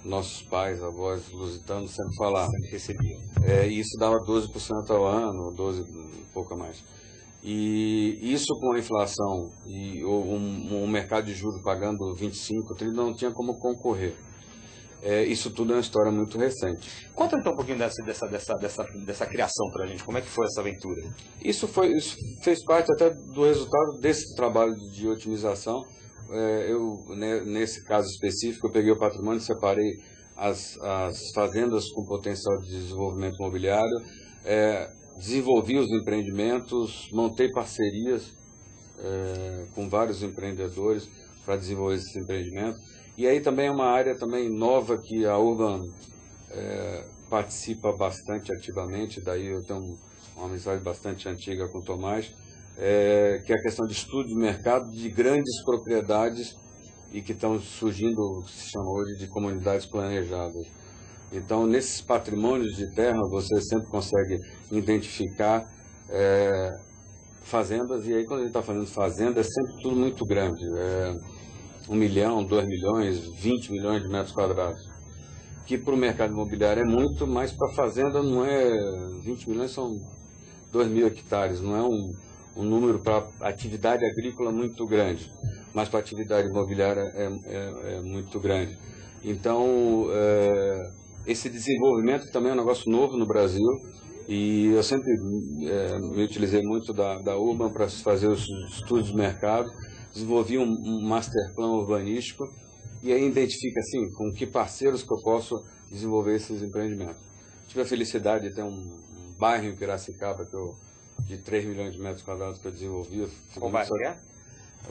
Speaker 2: nossos pais, avós lusitanos sempre falavam.
Speaker 1: Sempre recebiam.
Speaker 2: E isso dava 12% ao ano, 12, um pouco a mais. E isso com a inflação e um mercado de juros pagando 25, 30, não tinha como concorrer. Isso tudo é uma história muito recente.
Speaker 1: Conta então um pouquinho dessa criação para a gente. Como é que foi essa aventura?
Speaker 2: Isso fez parte até do resultado desse trabalho de otimização. Nesse caso específico, eu peguei o patrimônio, separei as fazendas com potencial de desenvolvimento imobiliário, desenvolvi os empreendimentos, montei parcerias com vários empreendedores para desenvolver esses empreendimentos. E aí também é uma área também nova que a Urban participa bastante ativamente, daí eu tenho uma amizade bastante antiga com o Tomás, que é a questão de estudo de mercado de grandes propriedades e que estão surgindo, o que se chama hoje de comunidades planejadas. Então, nesses patrimônios de terra, você sempre consegue identificar fazendas, e aí quando a gente está falando de fazenda, é sempre tudo muito grande. 1 milhão, 2 milhões, 20 milhões de metros quadrados. Que para o mercado imobiliário é muito, mas para a fazenda não é. 20 milhões são 2.000 hectares, não é um número para atividade agrícola muito grande, mas para atividade imobiliária é muito grande. Então, esse desenvolvimento também é um negócio novo no Brasil, e eu sempre me utilizei muito da Urban para fazer os estudos de mercado, desenvolvi um master plan urbanístico, e aí identifica assim, com que parceiros que eu posso desenvolver esses empreendimentos. Tive a felicidade de ter um bairro em Piracicaba de 3 milhões de metros quadrados que eu desenvolvi.
Speaker 1: Qual bairro é?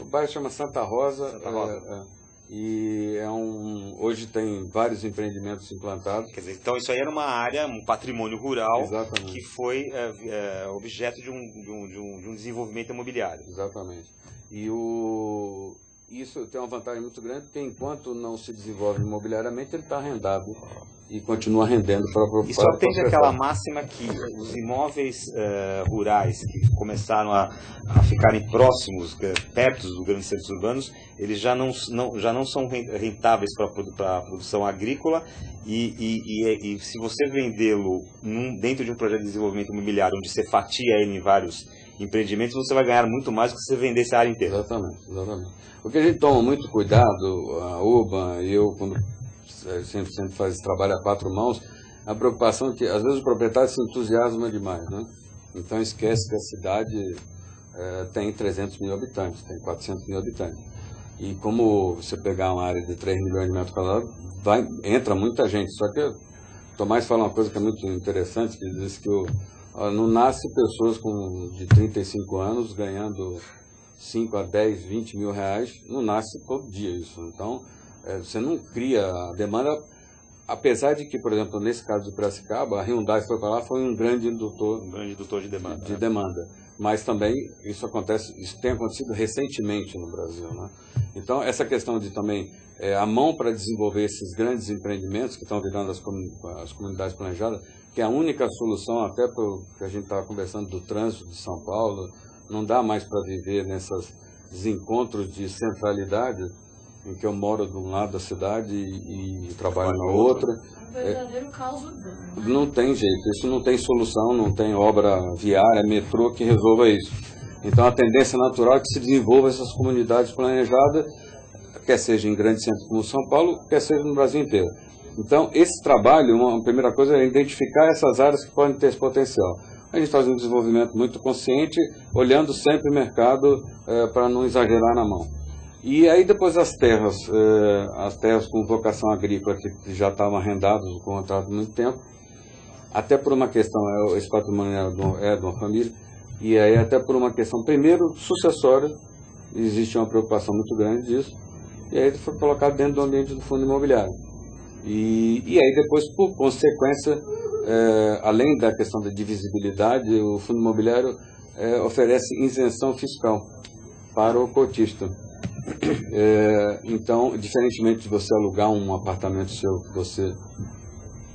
Speaker 2: O bairro chama Santa Rosa.
Speaker 1: Santa Rosa.
Speaker 2: E hoje tem vários empreendimentos implantados.
Speaker 1: Quer dizer, então isso aí era uma área, um patrimônio rural.
Speaker 2: Exatamente.
Speaker 1: Que foi objeto de um desenvolvimento imobiliário.
Speaker 2: Exatamente. E isso tem uma vantagem muito grande, porque enquanto não se desenvolve imobiliariamente, ele está arrendado e continua rendendo para a propriedade.
Speaker 1: Isso atende àquela máxima que os imóveis rurais que começaram a ficarem próximos, perto dos grandes centros urbanos, eles já não são rentáveis para a produção agrícola, e se você vendê-lo dentro de um projeto de desenvolvimento imobiliário, onde você fatia ele em vários empreendimentos, você vai ganhar muito mais do que se você vendesse a área inteira.
Speaker 2: Exatamente. O que a gente toma muito cuidado, a Urban e eu, quando sempre faz esse trabalho a 4 mãos, a preocupação é que às vezes o proprietário se entusiasma demais, né? Então esquece que a cidade tem 300 mil habitantes, tem 400 mil habitantes. E como você pegar uma área de 3 milhões de metros quadrados, entra muita gente. Só que o Tomás fala uma coisa que é muito interessante, que diz que não nasce pessoas de 35 anos ganhando 5 a 10, 20 mil reais, não nasce todo dia isso. Então, você não cria a demanda, apesar de que, por exemplo, nesse caso de Piracicaba, a Hyundai foi para lá, foi um grande indutor
Speaker 1: de demanda.
Speaker 2: De demanda. Mas também isso tem acontecido recentemente no Brasil, né? Então, essa questão de também a mão para desenvolver esses grandes empreendimentos que estão virando as comunidades planejadas, que é a única solução, até para o que a gente estava conversando do trânsito de São Paulo, não dá mais para viver nesses desencontros de centralidade, em que eu moro de um lado da cidade e trabalho na outra.
Speaker 3: Um verdadeiro caos urbano.
Speaker 2: Não tem jeito, isso não tem solução, não tem obra viária, metrô que resolva isso. Então a tendência natural é que se desenvolva essas comunidades planejadas, quer seja em grandes centros como São Paulo, quer seja no Brasil inteiro. Então esse trabalho, uma primeira coisa é identificar essas áreas que podem ter esse potencial. A gente faz um desenvolvimento muito consciente, olhando sempre o mercado para não exagerar na mão. E aí depois as terras com vocação agrícola, que já estavam arrendadas no contrato há muito tempo, até por uma questão, esse patrimônio é de uma família, e aí até por uma questão, primeiro, sucessória, existe uma preocupação muito grande disso, e aí foi colocado dentro do ambiente do fundo imobiliário. E aí depois, por consequência, além da questão da divisibilidade, o fundo imobiliário oferece isenção fiscal para o cotista. Então, diferentemente de você alugar um apartamento seu, que você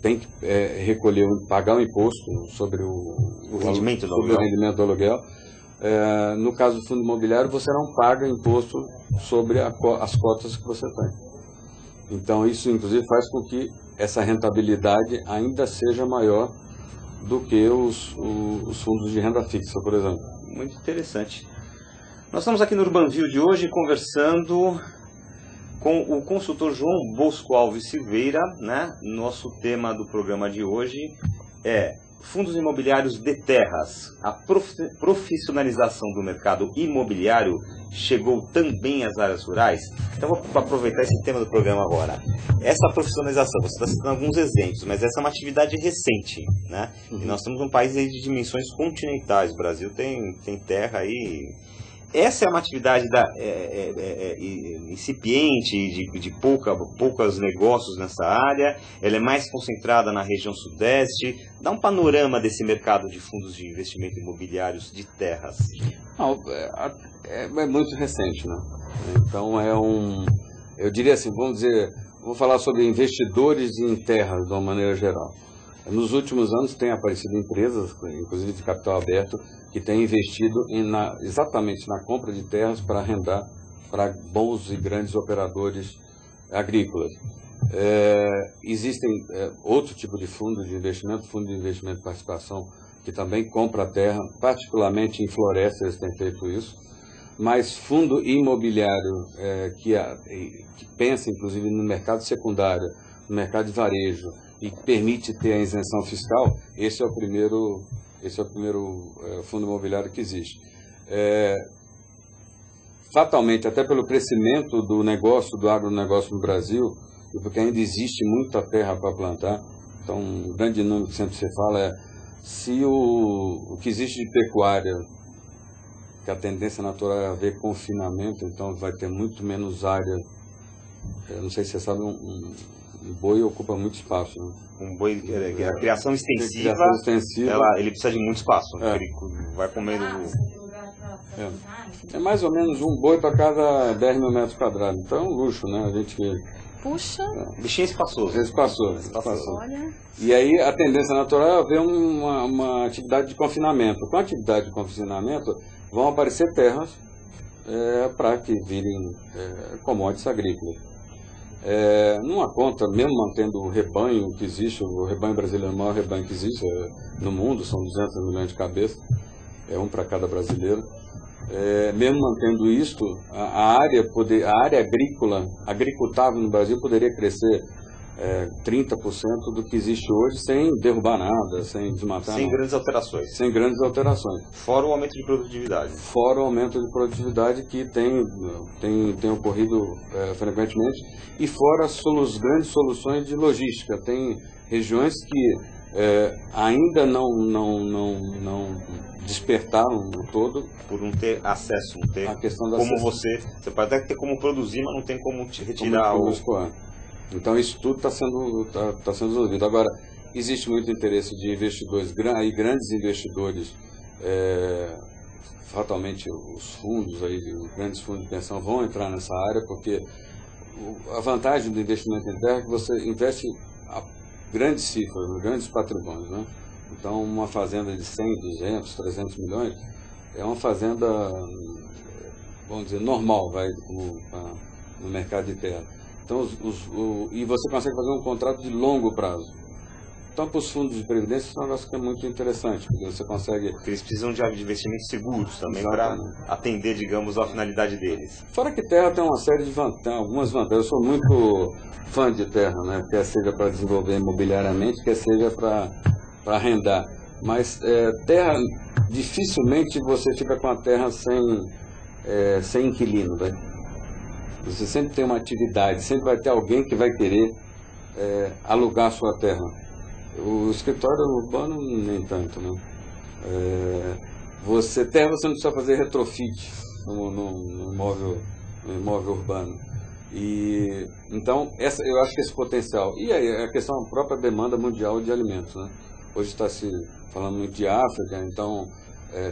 Speaker 2: tem que pagar o imposto sobre o rendimento do aluguel, no caso do fundo imobiliário, você não paga imposto sobre as cotas que você tem. Então isso inclusive faz com que essa rentabilidade ainda seja maior do que os fundos de renda fixa, por exemplo.
Speaker 1: Muito interessante. Nós estamos aqui no Urbanview de hoje conversando com o consultor João Bosco Alves Silveira, né? Nosso tema do programa de hoje é fundos imobiliários de terras. A profissionalização do mercado imobiliário chegou também às áreas rurais? Então vou aproveitar esse tema do programa agora. Essa profissionalização, você está citando alguns exemplos, mas essa é uma atividade recente, né? E nós temos um país aí de dimensões continentais. O Brasil tem terra aí. Essa é uma atividade incipiente, de poucos negócios nessa área, ela é mais concentrada na região sudeste. Dá um panorama desse mercado de fundos de investimento imobiliários de terras.
Speaker 2: Não, é muito recente, né? Então eu diria assim, vou falar sobre investidores em terras de uma maneira geral. Nos últimos anos tem aparecido empresas, inclusive de capital aberto, que têm investido exatamente na compra de terras para arrendar para bons e grandes operadores agrícolas. Existem outro tipo de fundo de investimento de participação, que também compra terra, particularmente em florestas têm feito isso, mas fundo imobiliário que pensa inclusive no mercado secundário, no mercado de varejo, e permite ter a isenção fiscal, esse é o primeiro fundo imobiliário que existe. Fatalmente, até pelo crescimento do agronegócio no Brasil, e porque ainda existe muita terra para plantar, então um grande número que sempre se fala é se o que existe de pecuária, que a tendência natural é haver confinamento, então vai ter muito menos área. Não sei se você sabe, um boi ocupa muito espaço. Né?
Speaker 1: Um boi, a criação extensiva, ele precisa de muito espaço. Ele vai comendo...
Speaker 2: É mais ou menos um boi para cada 10 mil metros quadrados. Então é um luxo, né? A gente...
Speaker 3: Puxa!
Speaker 1: Bichinho espaçoso.
Speaker 2: Espaçoso.
Speaker 3: Olha.
Speaker 2: E aí a tendência natural é haver uma atividade de confinamento. Com a atividade de confinamento vão aparecer terras para que virem commodities agrícolas. Numa conta, mesmo mantendo o rebanho que existe, o rebanho brasileiro é o maior rebanho que existe no mundo, são 200 milhões de cabeças, um para cada brasileiro. Mesmo mantendo isto, a área agricultável no Brasil poderia crescer 30% do que existe hoje sem derrubar nada, sem desmatar
Speaker 1: sem
Speaker 2: nada.
Speaker 1: Grandes alterações.
Speaker 2: Sem grandes alterações.
Speaker 1: Fora o aumento de produtividade.
Speaker 2: Fora o aumento de produtividade que tem ocorrido frequentemente, e fora as grandes soluções de logística. Tem regiões que ainda não despertaram no todo.
Speaker 1: Por não ter acesso, não ter
Speaker 2: a questão da
Speaker 1: como
Speaker 2: acesso.
Speaker 1: Você pode até ter como produzir, mas não tem como te retirar
Speaker 2: Então isso tudo está sendo resolvido. Agora, existe muito interesse de investidores, grandes investidores, fatalmente os fundos, os grandes fundos de pensão vão entrar nessa área, porque a vantagem do investimento em terra é que você investe a grandes cifras, grandes patrimônios, né? Então uma fazenda de 100, 200, 300 milhões é uma fazenda, vamos dizer, normal, no mercado de terra. Então, e você consegue fazer um contrato de longo prazo. Então, para os fundos de previdência, isso é um negócio que é muito interessante, porque você consegue...
Speaker 1: Porque eles precisam de investimentos seguros também para atender, digamos, a finalidade deles.
Speaker 2: Fora que terra tem uma série de algumas vantagens. Eu sou muito fã de terra, né? Quer seja para desenvolver imobiliariamente, quer seja para arrendar. Mas terra, dificilmente você fica com a terra sem inquilino, né? Você sempre tem uma atividade, sempre vai ter alguém que vai querer alugar a sua terra. O escritório urbano, nem tanto, né? Terra você não precisa fazer retrofit no imóvel urbano. E, então, eu acho que esse potencial. E aí, a questão da própria demanda mundial de alimentos, né? Hoje está se falando muito de África, então...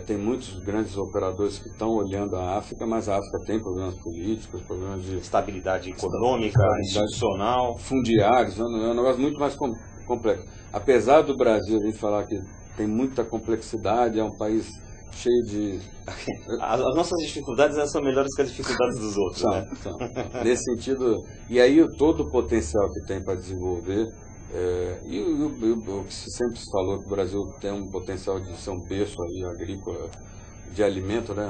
Speaker 2: tem muitos grandes operadores que estão olhando a África, mas a África tem problemas políticos, problemas de
Speaker 1: estabilidade econômica, institucional,
Speaker 2: fundiários, é um negócio muito mais complexo. Apesar do Brasil, a gente falar que tem muita complexidade, é um país cheio de...
Speaker 1: As nossas dificuldades elas são melhores que as dificuldades dos outros, né?
Speaker 2: Nesse sentido, e aí todo o potencial que tem para desenvolver, e o que sempre se falou, que o Brasil tem um potencial de ser um berço aí, agrícola, de alimento, né,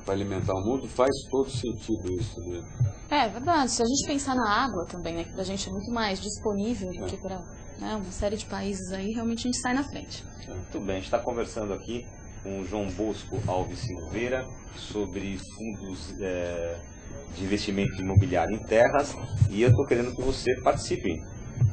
Speaker 2: para alimentar o mundo, faz todo sentido isso. Né?
Speaker 3: É verdade, se a gente pensar na água também, né, que pra gente é muito mais disponível do que para uma série de países aí, realmente a gente sai na frente.
Speaker 1: Muito bem, a gente está conversando aqui com o João Bosco Alves Silveira sobre fundos de investimento imobiliário em terras, e eu estou querendo que você participe.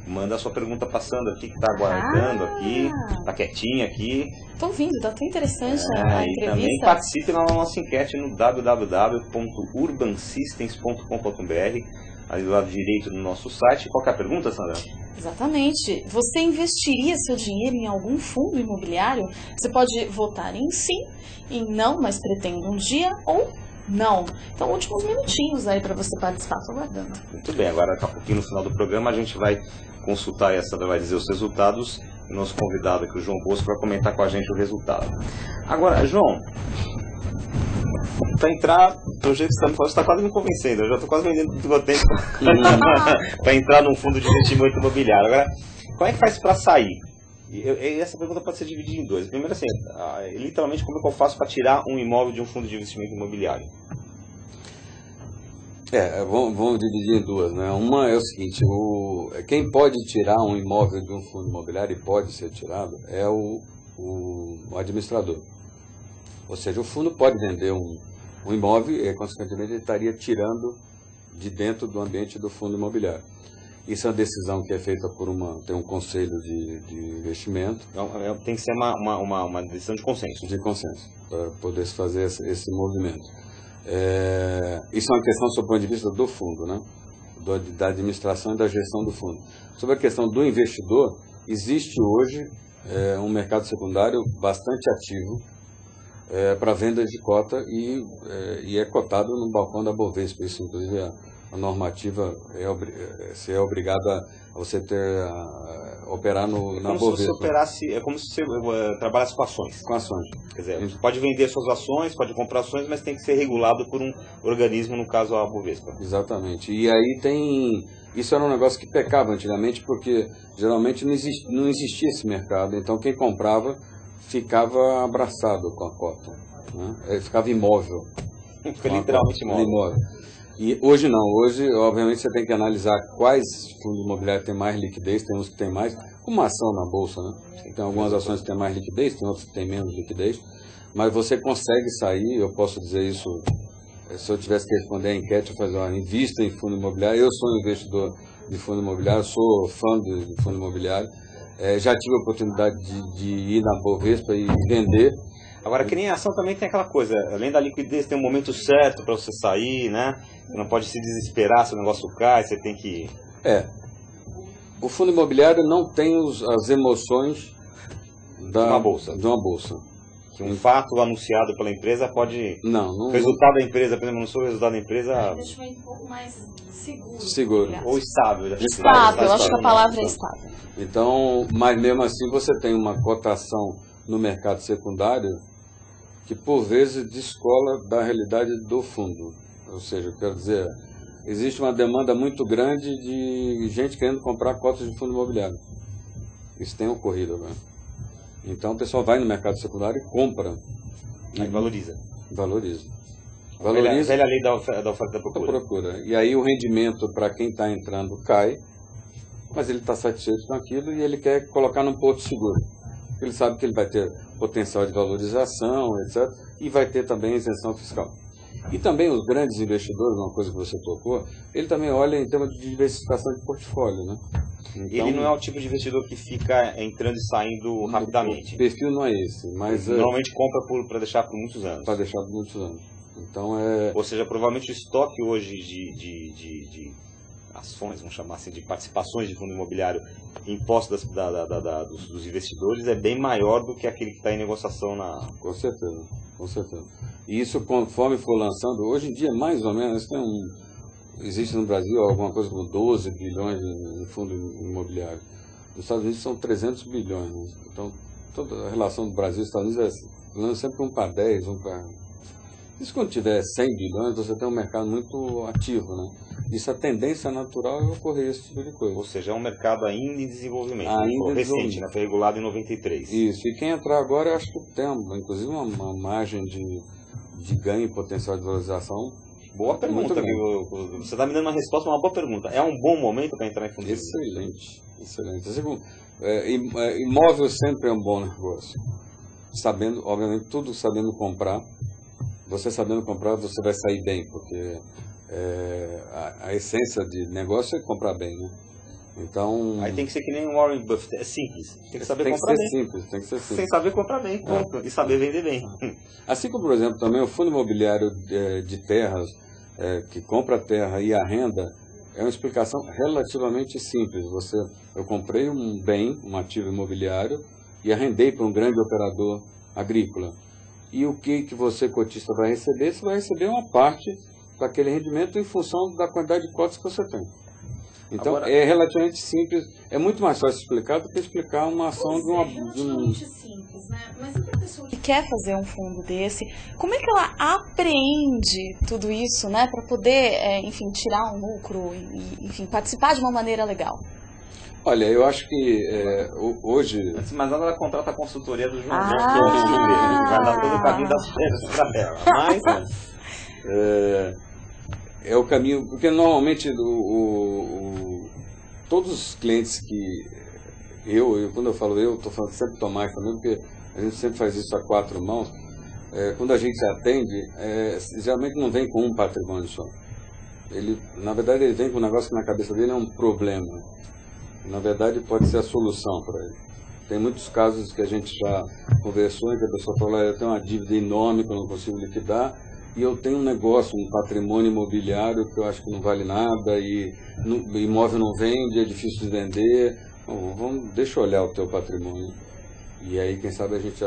Speaker 1: Manda a sua pergunta passando aqui, que está aguardando aqui, está quietinha aqui.
Speaker 3: Estou ouvindo, está tão interessante a
Speaker 1: E
Speaker 3: entrevista.
Speaker 1: também participe na nossa enquete no www.urbansystems.com.br, ali do lado direito do nosso site. Qual que é a pergunta, Sandra?
Speaker 3: Exatamente. Você investiria seu dinheiro em algum fundo imobiliário? Você pode votar em sim, em não, mas pretendo um dia, ou não. Então, últimos minutinhos aí para você participar, estou aguardando.
Speaker 1: Muito bem, agora daqui a pouquinho no final do programa a gente vai consultar e a Sandra vai dizer os resultados. O nosso convidado aqui, o João Bosco, vai comentar com a gente o resultado. Agora, João, para entrar, pelo jeito que você está quase me convencendo, eu já estou quase vendendo tudo que eu tenho para entrar num fundo de investimento imobiliário. Agora, como é que faz para sair? E essa pergunta pode ser dividida em duas. Primeiro, assim, literalmente, como é que eu faço para tirar um imóvel de um fundo de investimento imobiliário?
Speaker 2: Vamos dividir em duas, né? Uma é o seguinte, quem pode tirar um imóvel de um fundo imobiliário e pode ser tirado é o administrador. Ou seja, o fundo pode vender um imóvel e, consequentemente, ele estaria tirando de dentro do ambiente do fundo imobiliário. Isso é uma decisão que é feita tem um conselho de investimento.
Speaker 1: Tem que ser uma decisão de consenso.
Speaker 2: De consenso, para poder se fazer esse movimento. Isso é uma questão sob o ponto de vista do fundo, né? Da administração e da gestão do fundo. Sobre a questão do investidor, existe hoje um mercado secundário bastante ativo para venda de cota e é cotado no balcão da Bovespa. Isso, inclusive, a normativa é obrigada a você operar na Bovespa.
Speaker 1: Como se você operasse, é como se você trabalhasse com ações.
Speaker 2: Com ações.
Speaker 1: Quer dizer, você pode vender suas ações, pode comprar ações, mas tem que ser regulado por um organismo, no caso a Bovespa.
Speaker 2: Exatamente. E aí isso era um negócio que pecava antigamente, porque geralmente não existia esse mercado. Então quem comprava ficava abraçado com a cota, né? Ficava imóvel.
Speaker 1: Fica literalmente imóvel.
Speaker 2: E hoje não, hoje obviamente você tem que analisar quais fundos imobiliários têm mais liquidez, tem uns que têm mais, como ação na bolsa, né? Tem algumas ações que têm mais liquidez, tem outras que têm menos liquidez, mas você consegue sair, eu posso dizer isso, se eu tivesse que responder a enquete, eu fazer, invista em fundo imobiliário, eu sou um investidor de fundo imobiliário, sou fã de fundo imobiliário, já tive a oportunidade de ir na Bovespa e vender.
Speaker 1: Agora, que nem a ação também tem aquela coisa, além da liquidez, tem um momento certo para você sair, né? Você não pode se desesperar se o negócio cai, você tem que...
Speaker 2: O fundo imobiliário não tem as emoções
Speaker 1: de uma bolsa. Que um fato anunciado pela empresa pode...
Speaker 2: Não.
Speaker 1: O resultado da empresa, por exemplo, não sou o resultado da empresa...
Speaker 3: É um investimento um pouco mais seguro.
Speaker 2: Seguro.
Speaker 1: Ou estável.
Speaker 3: Estável, eu acho que a palavra é estável.
Speaker 2: Então, mas mesmo assim você tem uma cotação no mercado secundário que por vezes descola da realidade do fundo. Ou seja, quero dizer, existe uma demanda muito grande de gente querendo comprar cotas de fundo imobiliário. Isso tem ocorrido agora. Então o pessoal vai no mercado secundário e compra.
Speaker 1: E valoriza.
Speaker 2: Valoriza.
Speaker 1: Velha lei da oferta e da procura.
Speaker 2: E aí o rendimento para quem está entrando cai, mas ele está satisfeito com aquilo e ele quer colocar num porto seguro. Ele sabe que ele vai ter potencial de valorização, etc. E vai ter também isenção fiscal. E também os grandes investidores, uma coisa que você tocou, ele também olha em termos de diversificação de portfólio, né? Então,
Speaker 1: ele não é o tipo de investidor que fica entrando e saindo rapidamente.
Speaker 2: O perfil não é esse, mas...
Speaker 1: Normalmente compra para deixar por muitos anos.
Speaker 2: Para deixar por muitos anos. Então,
Speaker 1: Ou seja, provavelmente o estoque hoje de ações, vamos chamar assim, de participações de fundo imobiliário em posse dos investidores é bem maior do que aquele que está em negociação na...
Speaker 2: Com certeza. E isso, conforme for lançando, hoje em dia, mais ou menos, existe no Brasil alguma coisa como 12 bilhões de fundo imobiliário. Nos Estados Unidos são 300 bilhões. Né? Então, toda a relação do Brasil e dos Estados Unidos falando sempre 1 para 10, 1 para... Isso quando tiver 100 bilhões, você tem um mercado muito ativo, né? Isso, a tendência natural é ocorrer esse tipo de coisa.
Speaker 1: Ou seja, é um mercado ainda em desenvolvimento.
Speaker 2: Ainda
Speaker 1: recente, né? Foi regulado em 93.
Speaker 2: Isso, e quem entrar agora, eu acho que tem, inclusive, uma margem de ganho e potencial de valorização.
Speaker 1: Boa pergunta, viu? Você está me dando uma resposta, uma boa pergunta. É um bom momento para entrar em fundos imobiliários?
Speaker 2: Excelente. Imóvel sempre é um bom negócio. Sabendo, obviamente, tudo sabendo comprar. Você sabendo comprar, você vai sair bem, porque a essência de negócio é comprar bem, né? Então...
Speaker 1: Aí tem que ser que nem o Warren Buffett, é simples. Tem que saber comprar bem.
Speaker 2: Tem que ser simples.
Speaker 1: Sem saber comprar bem, ponto. E saber vender bem.
Speaker 2: Assim como, por exemplo, também o fundo imobiliário de terras, que compra terra e arrenda, é uma explicação relativamente simples. Eu comprei um bem, um ativo imobiliário, e arrendei para um grande operador agrícola. E o que você, cotista, vai receber? Você vai receber uma parte daquele rendimento em função da quantidade de cotas que você tem. Então, agora, é relativamente simples, é muito mais fácil explicar do que explicar uma ação de uma...
Speaker 3: É relativamente simples, né? Mas e para a pessoa que quer fazer um fundo desse, como é que ela aprende tudo isso, né? Para poder, enfim, tirar um lucro e, enfim, participar de uma maneira legal?
Speaker 2: Olha, eu acho que hoje...
Speaker 1: Antes de mais nada, ela contrata a consultoria do João João, que vai dar todo o caminho das pedras para ela. Mas...
Speaker 2: é o caminho, porque normalmente todos os clientes que quando eu falo estou falando sempre Tomás também, porque a gente sempre faz isso a 4 mãos, quando a gente atende, geralmente não vem com um patrimônio só. Na verdade, ele vem com um negócio que na cabeça dele é um problema. Na verdade, pode ser a solução para ele. Tem muitos casos que a gente já conversou em que a pessoa fala, eu tenho uma dívida enorme que eu não consigo liquidar, e eu tenho um negócio, um patrimônio imobiliário que eu acho que não vale nada, e o imóvel não vende, é difícil de vender. Deixa eu olhar o teu patrimônio. E aí, quem sabe, a gente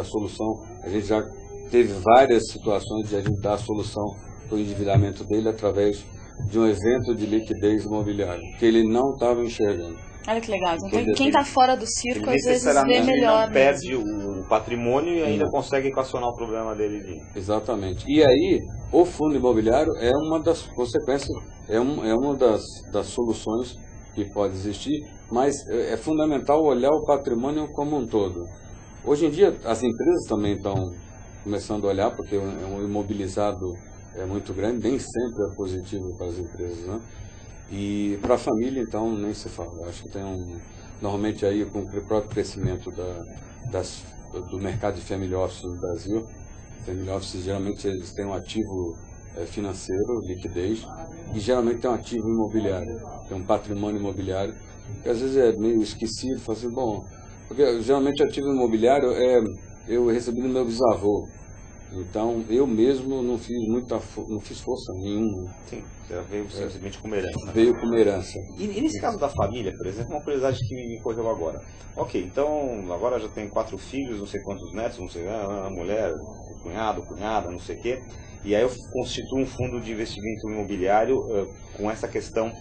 Speaker 2: já teve várias situações de a gente dar a solução para o endividamento dele através de um evento de liquidez imobiliária, que ele não estava enxergando.
Speaker 3: Olha que legal. Então, quem está fora do circo, às vezes, vê melhor.
Speaker 1: Ele não perde o patrimônio e ainda consegue equacionar o problema dele.
Speaker 2: Exatamente. E aí, o fundo imobiliário é uma das consequências, é uma das soluções que pode existir, mas é fundamental olhar o patrimônio como um todo. Hoje em dia, as empresas também estão começando a olhar, porque o imobilizado é muito grande, nem sempre é positivo para as empresas, né? E para a família, então, nem se fala. Acho que normalmente aí com o próprio crescimento do mercado de family office no Brasil, family office geralmente eles têm um ativo financeiro, liquidez, e geralmente tem um ativo imobiliário, tem um patrimônio imobiliário, que às vezes é meio esquecido, fala assim, porque geralmente ativo imobiliário eu recebi do meu bisavô. Então, eu mesmo não fiz força nenhuma.
Speaker 1: Sim, já veio simplesmente com herança. Né?
Speaker 2: Veio com herança.
Speaker 1: E nesse caso da família, por exemplo, uma curiosidade que me ocorreu agora. Ok, então, agora já tem 4 filhos, não sei quantos netos, não sei, a mulher, o cunhado, cunhada, não sei o quê. E aí eu constituo um fundo de investimento imobiliário com essa questão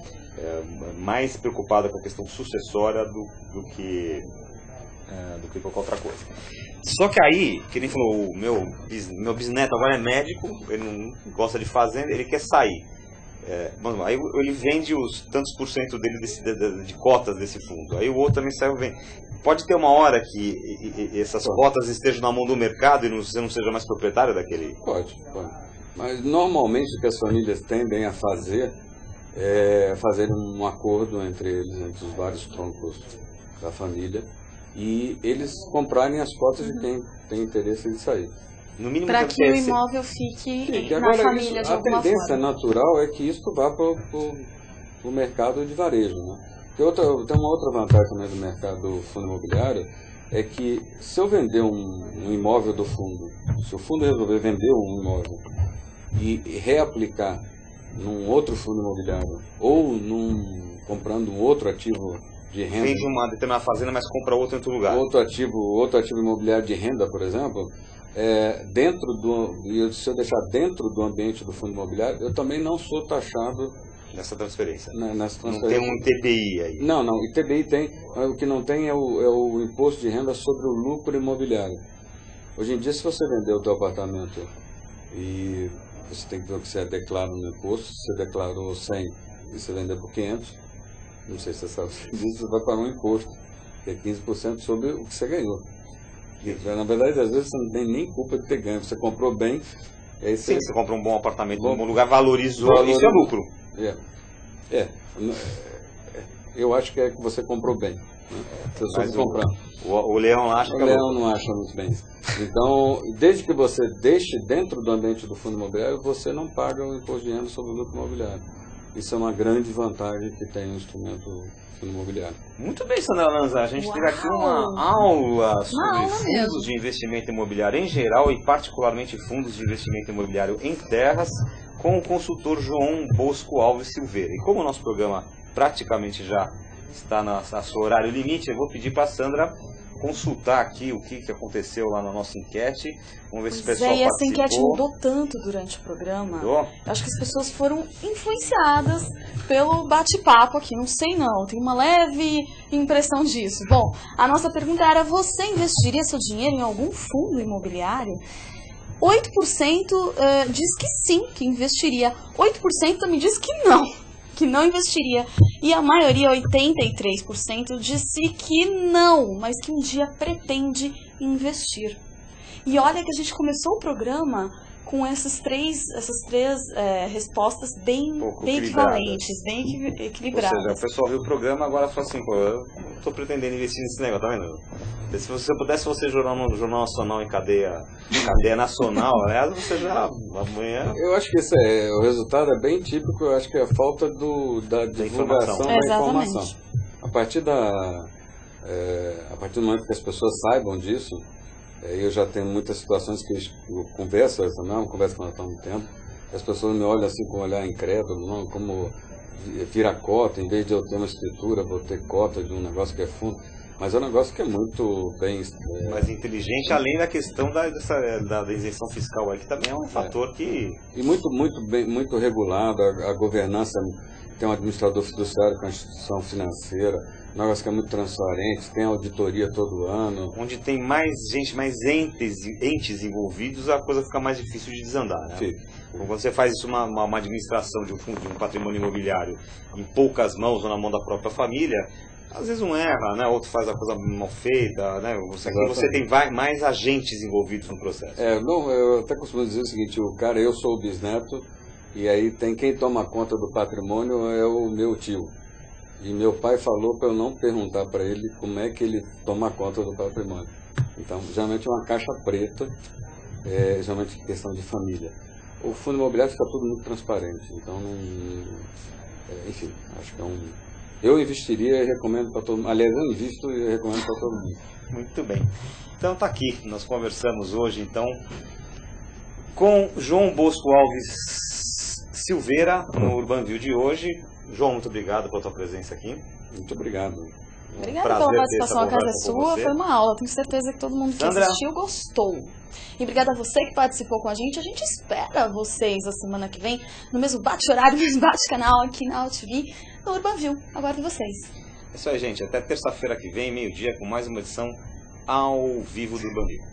Speaker 1: mais preocupada com a questão sucessória do que qualquer outra coisa. Só que aí, que nem falou, o meu bisneto agora é médico, ele não gosta de fazenda, ele quer sair. Aí ele vende os tantos por cento dele de cotas desse fundo. Aí o outro também sai e vende. Pode ter uma hora que essas cotas estejam na mão do mercado e você não seja mais proprietário daquele?
Speaker 2: Pode. Mas normalmente o que as famílias tendem a fazer é fazer um acordo entre eles, entre os vários troncos da família, e eles comprarem as cotas de quem tem interesse de sair.
Speaker 3: Para que o imóvel fique na família de alguma forma.
Speaker 2: A tendência natural é que isso vá para o mercado de varejo. Né? Tem uma outra vantagem também do mercado do fundo imobiliário, é que se eu vender um imóvel do fundo, se o fundo resolver vender um imóvel e reaplicar num outro fundo imobiliário, ou comprando um outro ativo de renda.
Speaker 1: Vende uma determinada fazenda, mas compra outro em outro lugar.
Speaker 2: Outro ativo imobiliário de renda, por exemplo, se eu deixar dentro do ambiente do fundo imobiliário, eu também não sou taxado
Speaker 1: nessa transferência.
Speaker 2: Nessa transferência.
Speaker 1: Não tem um ITBI aí.
Speaker 2: Não, ITBI tem, mas o que não tem é o imposto de renda sobre o lucro imobiliário. Hoje em dia, se você vender o teu apartamento e você tem que ver o que você declara no imposto, se você declarou 100 e você vender por 500, não sei se você sabe disso, você vai pagar um imposto, que é 15% sobre o que você ganhou. E, na verdade, às vezes você não tem nem culpa de ter ganho, você comprou bem, e aí
Speaker 1: Sim, você compra um bom apartamento num bom lugar, valorizou, isso é lucro.
Speaker 2: Eu acho que é que você comprou bem. Né? Você soube comprar.
Speaker 1: O leão acha que
Speaker 2: o leão não acha muito bem. Então, desde que você deixe dentro do ambiente do fundo imobiliário, você não paga o imposto de renda sobre o lucro imobiliário. Isso é uma grande vantagem que tem o instrumento fundo imobiliário.
Speaker 1: Muito bem, Sandra Lanza. A gente teve aqui uma aula sobre fundos de investimento imobiliário em geral e particularmente fundos de investimento imobiliário em terras com o consultor João Bosco Alves Silveira. E como o nosso programa praticamente já está no seu horário limite, eu vou pedir para a Sandra consultar aqui o que aconteceu lá na nossa enquete. Vamos ver se o pessoal participou.
Speaker 3: Essa enquete mudou tanto durante o programa.
Speaker 1: Mudou?
Speaker 3: Eu acho que as pessoas foram influenciadas pelo bate-papo aqui. Não sei não, tenho uma leve impressão disso. Bom, a nossa pergunta era: você investiria seu dinheiro em algum fundo imobiliário? 8% diz que sim, que investiria. 8% também diz que não investiria. E a maioria, 83%, disse que não, mas que um dia pretende investir. E olha que a gente começou o programa com essas três respostas bem equivalentes, bem equilibradas.
Speaker 1: Ou seja, o pessoal viu o programa, agora fala assim, pô, eu não estou pretendendo investir nesse negócio, tá vendo? Se você pudesse jogar no Jornal Nacional em cadeia nacional, aliás, você já amanhã...
Speaker 2: Eu acho que o resultado é bem típico, eu acho que é a falta da divulgação da informação. A partir do momento que as pessoas saibam disso, eu já tenho muitas situações que eu converso, essa não é uma conversa que nós estamos no tempo, as pessoas me olham assim com um olhar incrédulo, não, como vira cota, em vez de eu ter uma escritura, vou ter cota de um negócio que é fundo. Mas é um negócio que é muito bem...
Speaker 1: mais inteligente, além da questão da isenção fiscal aí, que também é um fator que...
Speaker 2: E muito regulado, a governança tem um administrador fiduciário com a instituição financeira, um negócio que é muito transparente, tem auditoria todo ano.
Speaker 1: Onde tem mais gente, mais entes envolvidos, a coisa fica mais difícil de desandar, né?
Speaker 2: Sim.
Speaker 1: Quando você faz isso, uma administração de um fundo, de um patrimônio imobiliário, em poucas mãos ou na mão da própria família, às vezes um erra, né? Outro faz a coisa mal feita, né? Você tem mais agentes envolvidos no processo.
Speaker 2: Eu até costumo dizer o seguinte: eu sou o bisneto, e aí quem toma conta do patrimônio é o meu tio. E meu pai falou para eu não perguntar para ele como é que ele toma conta do patrimônio. Então, geralmente é uma caixa preta, geralmente questão de família. O fundo imobiliário fica tudo muito transparente, então enfim, acho que eu investiria e recomendo para todo mundo. Aliás, eu invisto e recomendo para todo mundo.
Speaker 1: Muito bem. Então tá aqui, nós conversamos hoje então com João Bosco Alves Silveira no Urbanview de hoje. João, muito obrigado pela tua presença aqui.
Speaker 2: Muito obrigado.
Speaker 3: Obrigada pela participação, a casa é sua, foi uma aula, tenho certeza que todo mundo que assistiu gostou. E obrigada a você que participou com a gente espera vocês a semana que vem, no mesmo bate-horário, no mesmo bate-canal aqui na AltV, no Urbanview. Aguardo vocês.
Speaker 1: É isso aí, gente, até terça-feira que vem, meio-dia, com mais uma edição ao vivo do Urbanview.